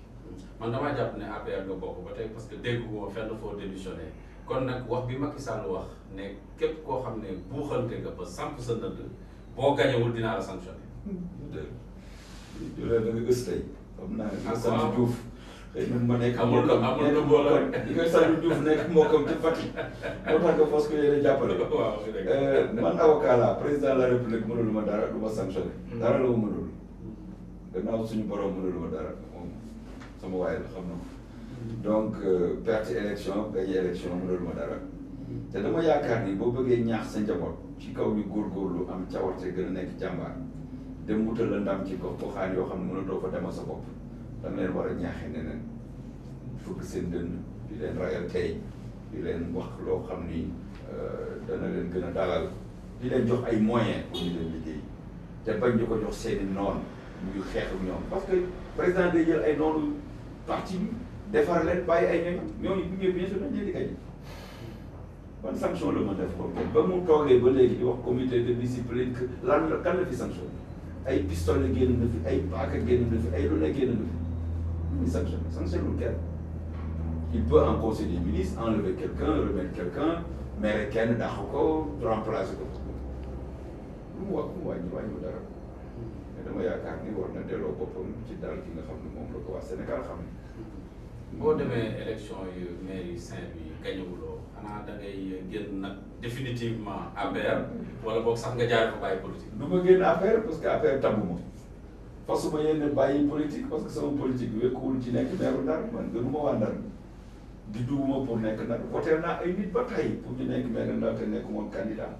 man damaa jàpp ne APR nga bokk ba tey parce que dégg nga fenn foo démissionné kon nag wax bi Macky Sall wax ne képp koo xam ne buuxante nga ba samp sa ndënd boo gañewul dinaa la sanctionné. du leen da nga gës tey xam naa ne sant Diouf xëy na ma nekk amul mbokkam di koy sant Diouf nekk mbokkam ci Fatick moo tax que fos que yéen a jàppale man avocat la président de la république mënulu ma dara du ma sanctionné dara la ma mënul gannaaw suñu borom mënulu ma dara moom sama waay la xam na ko donc perte élection gañe élection mënulu ma dara te dama yaakaar ni boo bëggee ñaax sa njaboot ci kaw ñu góorgóorlu am cawarte gën a nekk jàmbaar dem wutal la ndam ci gox goxaan yoo xam ne mënatoo fa demal sa bopp da nga leen war a ñaaxee neneen fëgg seen dënn di leen ragal tey di leen wax loo xam ni dana leen gën a dalal di leen jox ay moyens pour ñu leen liggéey te bañ di ko jox seeni noon muy xeex ak ñoom parce que président day jël ay noonu parti bi defar leen bàyyi ay ñooñu bu ñëwee bien sûr dañ leen di gañ ban sanction la ma def ko ba mu toogee ba léegi di wax comité de discipline que lan la kan la fi sanction ay pistolet génn na fi ay paaka génn na fi ay lu ne génn na fi muy sanctionné kenn il peut en conseil des ministres enlever quelqu'un remettre quelqu'un mais kenn dàq ko remplacer ko lu mu wàññi dara mais dama yaakaar ni war na delloo boppam ci dal ki nga xam ne moom la ko waa Sénégal xam ne boo demee élection yu mairie Saint-Louis gañewuloo xanaa da ngay génn nag définitivement APR wala boog sax nga jaar fa bàyyi politique. du ma génn APR parce que APR tabu ma fasuma yéen bàyyi politique parce que sama politique bi wekkuwul ci nekk maire Ndar man gënuma waa Ndar di dugguma pour nekk Ndar voté naa ay nit ba tey pour ñu nekk maire Ndar te nekk moom candidat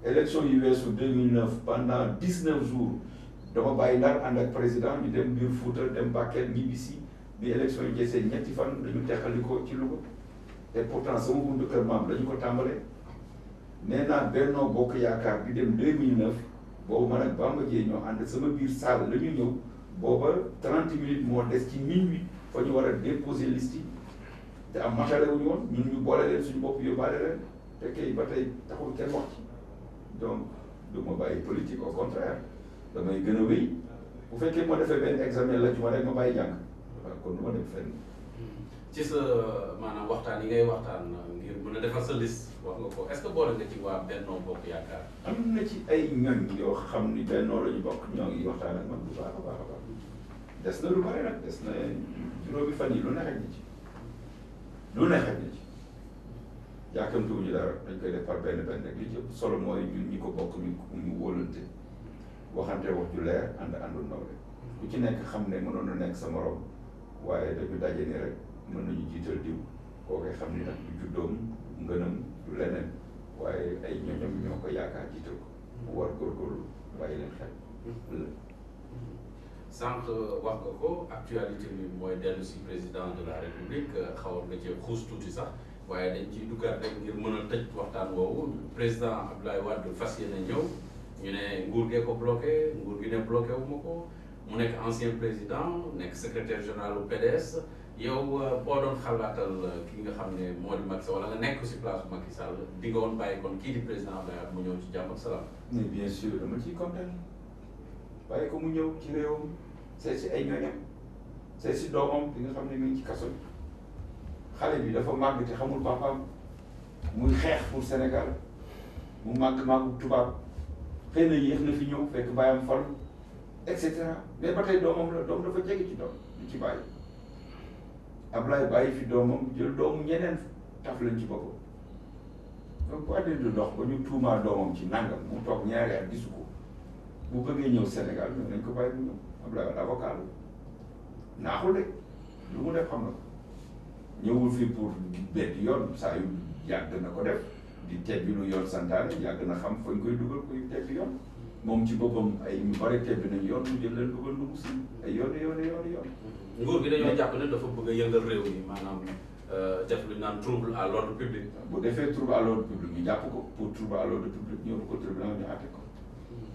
élection yi weesu 2009 pendant 19 jours dama bàyyi Ndar ànd ak président ñu dem biir Fouta dem Bakel ñibbisi bi élection yi jeesee ñetti fan dañu teqali ko ci Louga et pourtant sama buntu kër maam dañu ko tàmbalee nee naa Benno Bokk Yaakaar bi dem 2009 boobu man ak Bamba Dièye ñoo ànd sama biir salle la ñu ñëw booba 30 minutes moo des ci minuit fa ñu war a déposer liste yi te am matale wuñu woon ñun ñu boole leen suñu bopp yóbbaale leen te kay ba tey taxul kenn wax ci donc du ma bàyyi politique au contraire damay gën a wéy bu fekkee moo defee benn examen la ci ma rek ma bàyyi jàng waaw kon du ma dem fenn. ci sa maanaam waxtaan yi ngay waxtaan ngir mën a defar sa liste wax nga ko est-ce que boole nga ci waa Benno Bokk Yaakaar. am na ci ay ñoñ yoo xam ni Benno la ñu bokk ñoo ngi waxtaan ak man bu baax a baax a baax des na lu bari nag des na juróomi fan yi lu ne xaj na ci lu ne xaj na ci yàkkamtuwuñu dara dañ koy def par benn benn rek li ci ëpp solo mooy ñun ñi ko bokk ñu wóolante waxante wax ju leer àndul nawle ku ci nekk xam ne mënoon na nekk sa morom waaye dañu daje ni rek mën nañu jiital diw koo koy xam ni nag du juddoom ngënam du leneen waaye ay ñoñom ñoo ko yaakaar jiital ko mu war góorgóorlu bàyyi leen xel. sànq wax nga ko actualité bi mooy dellu si président de la république xawoon nga cee xuus tuuti sax waaye dañ ciy duggaat rek ngir mën a tëj waxtaan woowu président Abdoulaye Wade fas yéene ñëw ñu ne nguur gee ko bloqué nguur gi ne bloqué wu ma ko mu nekk ancien président nekk secrétaire général du PDS yow boo doon xalaatal ki nga xam ne moo di Macky Sall wala nga nekk si place bu Macky Sall di nga woon bàyyi kon kii di président Abdoulaye Wade mu ñëw ci jàmm ak salaam. mais bien sûr dama ciy kontaan bàyyi ko mu ñëw ci réewam seet si ay ñoñam seet si doomam bi nga xam ne mi ngi ci kaso bi xale bi dafa màgg te xamul papaam muy xeex pour Sénégal mu màgg tubaab xëy na yéex na fi ñëw fekk bàyyam fal et cetera mais ba tey doomam la doom dafa jege ci doom du ci bàyyi Ablaye bàyyi fi doomam jël doomu ñeneen taf lañ ci boppam donc bu àddina du dox ba ñu tuumaa doomam ci nangam mu toog ñaari at gisu ko bu bëggee ñëw Sénégal ñoom nañ ko bàyyi mu ñëw Ablaye Wade avocat la naaxul de lu mu def xam na ko ñëwul fii pour bett yoon saa yu yàgg na ko def di tebbi lu yoon santaane yàgg na xam fañ koy dugal koy tebbi yoon moom ci boppam ay ñu bari tebbi nañ yoon mu jël leen dugal lu mu si ay yoon nguur gi dañoo jàpp ne dafa bëgg a yëngal réew mi maanaam def lu ñu naan trouble à l'ordre public. bu defee trouble à l'ordre public ñu jàpp ko pour trouble à l'ordre public ñëw ko tribunal ñu àtte ko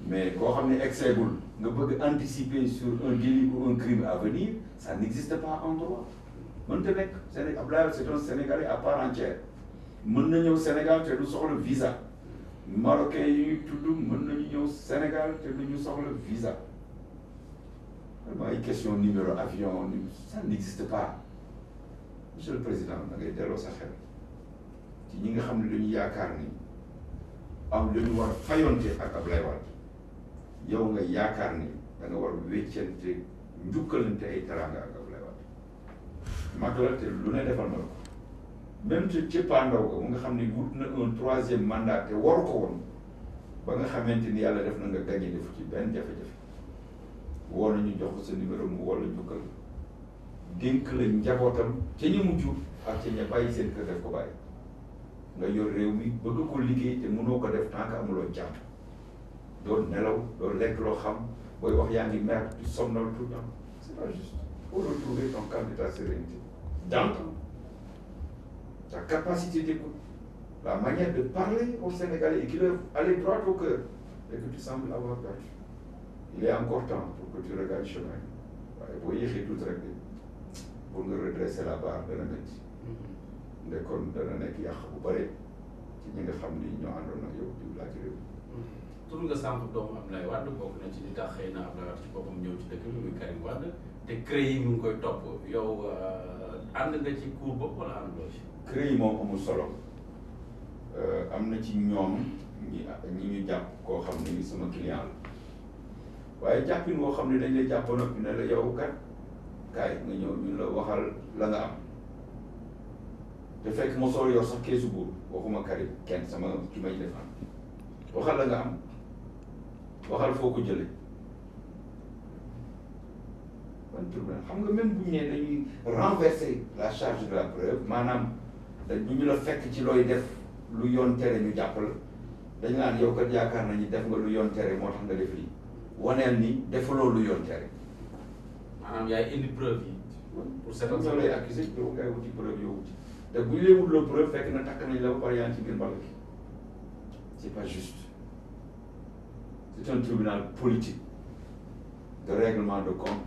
mais koo xam ne excès gul nga bëgg anticiper sur un délit ou un crime à venir ça n'existe pas en droit mënta nekk Abdoulaye c'est un Sénégalais à part entière mën na ñëw Sénégal te du soxla visa marocain yi ñuy tudd mën nañu ñëw Sénégal te du ñu soxla visa vraiment ay question numéro avion ça n'existe pas monsieur le président da ngay delloo sa xel ci ñi nga xam ne dañu yaakaar ni am dañu war fayonte ak Abdoulaye Wade yow nga yaakaar ni da nga war weccante njukkalante ay teranga ak Abdoulaye Wade mag la te lu ne defal na la ko même te cëppaandaw ga mu nga xam ne wut na un troisième mandat te waru ko woon ba nga xamante ni yàlla def na nga gagné defu ci benn jafe-jafe woo nañu jox ko sa numéro mu woo la njukkal dénk la njabootam ca ñu mujj ak ca ña bàyyi seen kër def ko bàyyi nga yor réew mi bëgg ko liggéey te mënoo ko def tant que amuloo jàmm doo nelaw doo lekk loo xam booy wax yaa ngi mer du somnol tout le temps c'est pas juste faut retrouver ton calme et ta sérénité d'entendre ta capacité d'écoute la manière de parler aux Sénégalais et qui leur aller droit au cœur et que tu sembles avoir perdu il est encore temps pour que tu regardes chemin waaye boo yéexee tuuti rek pour nga redresser la barre dana métti ndekkoon dana nekk yàq bu bare ci ñi nga xam ni ñoo àndoon ak yow di laaj réew tur nga sànq doomu Abdoulaye Wade bokk na ci li tax xëy na Abdoulaye Wade ci boppam ñëw ci dëkk bi muy Karim Wade te CREI yi mu ngi koy topp yow ànd nga ci cour boobu wala ànduloo ci CREI yi moom amul solo am na ci ñoom ñi ñu jàpp koo xam ne sama client la waaye jàppin boo xam ne dañ lay jàppoon ak ne la yow kat kaay nga ñëw ñu la waxal la nga am te fekk mosoo yor sax keesu buur waxuma Karim kenn sama ki may defaan waxal la nga am waxal foo ko jëlee ban tribunal xam nga même bu ñu nee dañuy renverser la charge de la preuve maanaam dañ bu ñu la fekk ci looy def lu yoon tere ñu jàpp la dañ naan yow kat yaakaar nañu def nga lu yoon tere moo tax nga def lii waneel ni defaloo lu yoon tere. maanaam yaay indi preuve yi. pour seetal ñoo lay accusé yow ngay wuti preuve yow wuti te bu ñu lay wutloo preuve fekk na takk nañ la ba pare yaa ngi ci biir mbal gi c'est pas juste c'est un tribunal politique de règlement de compte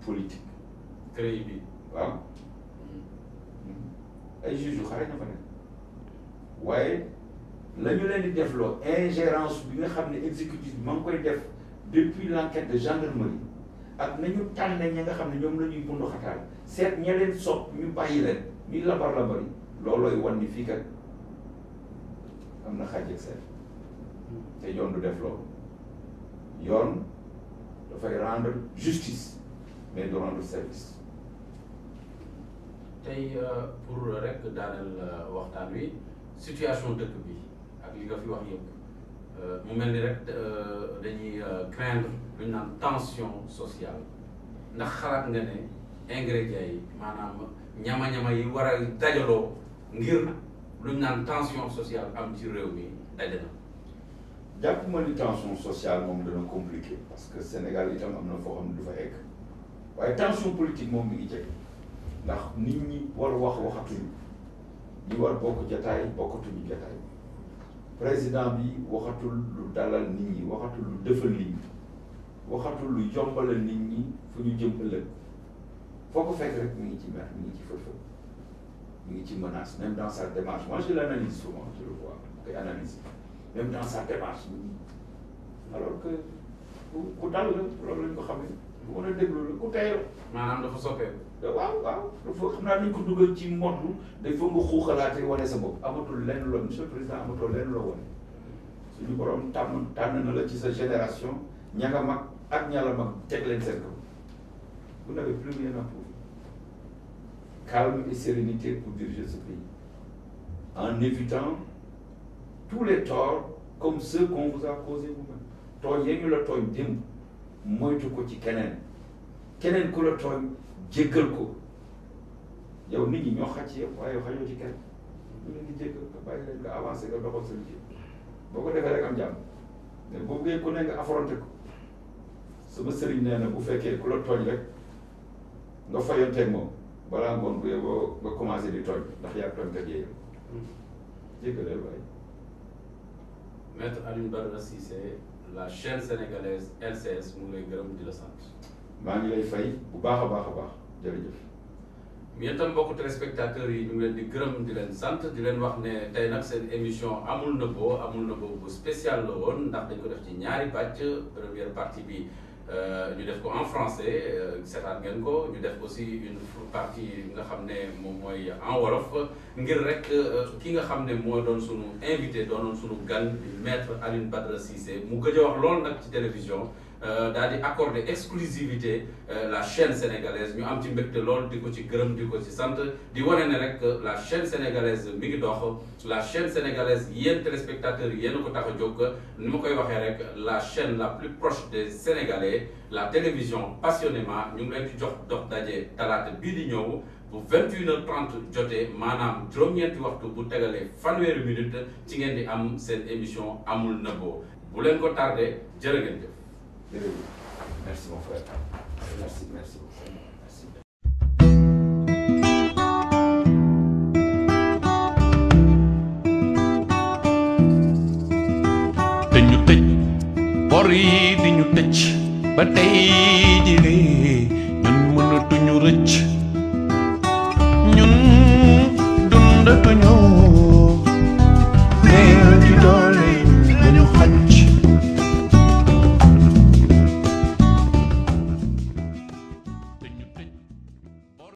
politique. CREI bi waaw ay juges yu xare na fa nekk waaye la ñu leen di defloo ingérence bi nga xam ne exécutif bi ma ngi koy def depuis l'enquête de gendarmerie ak nañu tànne ñi nga xam ne ñoom la ñuy bundu xataal seet ña leen sopp ñu bàyyi leen ñuy lambar-lambari loolooy wan ni fii kat am na xaaj ak seet te yoon du def loolu yoon dafay rendre justice mais du rendre service. tey pour rek daaneel waxtaan wi situation dëkk bi ak li nga fi wax yëpp mu mel ni rek dañuy craindre lu ñu naan tension sociale ndax xalaat nga ne ingrédients yi maanaam ñama-ñama yi war a dajaloo ngir lu ñu naan tension sociale am ci réew mi daje na. jàpp ma ni tension sociale moom dana compliqué parce que Sénégal itam am na foo xam ne du fa egg waaye tension politique moom mi ngi jege ndax nit ñi war wax waxatuñu ñi war bokk jataay bokkatuñu jataay président bi waxatul lu dalal nit ñi waxatul lu defal nit ñi waxatul lu yombalal nit ñi fu ñu jëm ëllëg foo ko fekk rek mi ngi ci mer mi ngi ci fël-fël mi ngi ci menace même dans sa démarche moi je l'analyse souvent je le vois koy analyse même dans sa démarche alors que ku dal la loolu lañ ko xamee bu mën a déglu la ku tey la. maanaam dafa soppeeku. waaw waaw dafa xam naa dañ ko dugal ci moddu day foog nga xuuxalaate wane sa bopp amatul lenn loo monsieur le président amatul lenn loo wane suñu borom tànn na la ci sa génération ña nga mag ak ña la mag teg leen seen kaw vous n'avez plus rien à prouver. Calme et sérénité pour diriger ce pays en évitant tous les torts comme ceux qu'on vous a causés vous-même. tooñ yee ñu la tooñ démb moytu ko ci keneen ku la tooñ jéggal ko yow nit ñi ñoo xaj ci yow waaye xajoo ci kenn ñu leen di jéggal nga bàyyi leen nga avancé nga doxal sa liggéey boo ko defee rek am jàmm mais boo bëggee ku ne nga affronté ko sama sëriñ nee na bu fekkee ku la tooñ rek nga fayanteeg moom balaa ngoon bu yeboo nga commencé di tooñ ndax yaa tooñ kat yéeyam jéggaleel waaye. Maître Alioune Badara Cissé, la chaîne sénégalaise LCS mu ngi lay gërëm di la sant. maa ngi lay fay bu baax a baax jërëjëf. yéen itam mbokku téléspectateurs yi ñu ngi leen di gërëm di leen sant di leen wax ne tey nag seen émission amul nëbboo bu spécial la woon ndax dañ ko def ci ñaari pàcc première partie bi ñu def ko en français seetaan ngeen ko ñu def aussi une partie nga xam ne moom mooy en wolof ngir rek ki nga xam ne moo doon sunu invité doonoon sunu gan di maître Alioune Badara Cissé mu gëj a wax loolu nag ci télévision daal di accorder exclusivité la chaîne sénégalaise ñu am ci mbégte lool di ko ci gërëm di ko ci sant di wane ne rek la chaîne sénégalaise mi ngi dox la chaîne sénégalaise yéen téléspectateurs yi yéen a ko tax a jóg ni ma koy waxee rek la chaîne la plus proche des Sénégalais la télévision passionnément ñu ngi leen ci jox dox daje talaata bii di ñëw bu 21h30 jotee maanaam juróom-ñeenti waxtu bu tegalee fanweeri minute ci ngeen di am seen émission amul nëbboo bu leen ko tardé jërë ngeen jëf. Merci mon frère. Merci beaucoup. Merci. dañu tëj bor yi di ñu tëj ba tey ji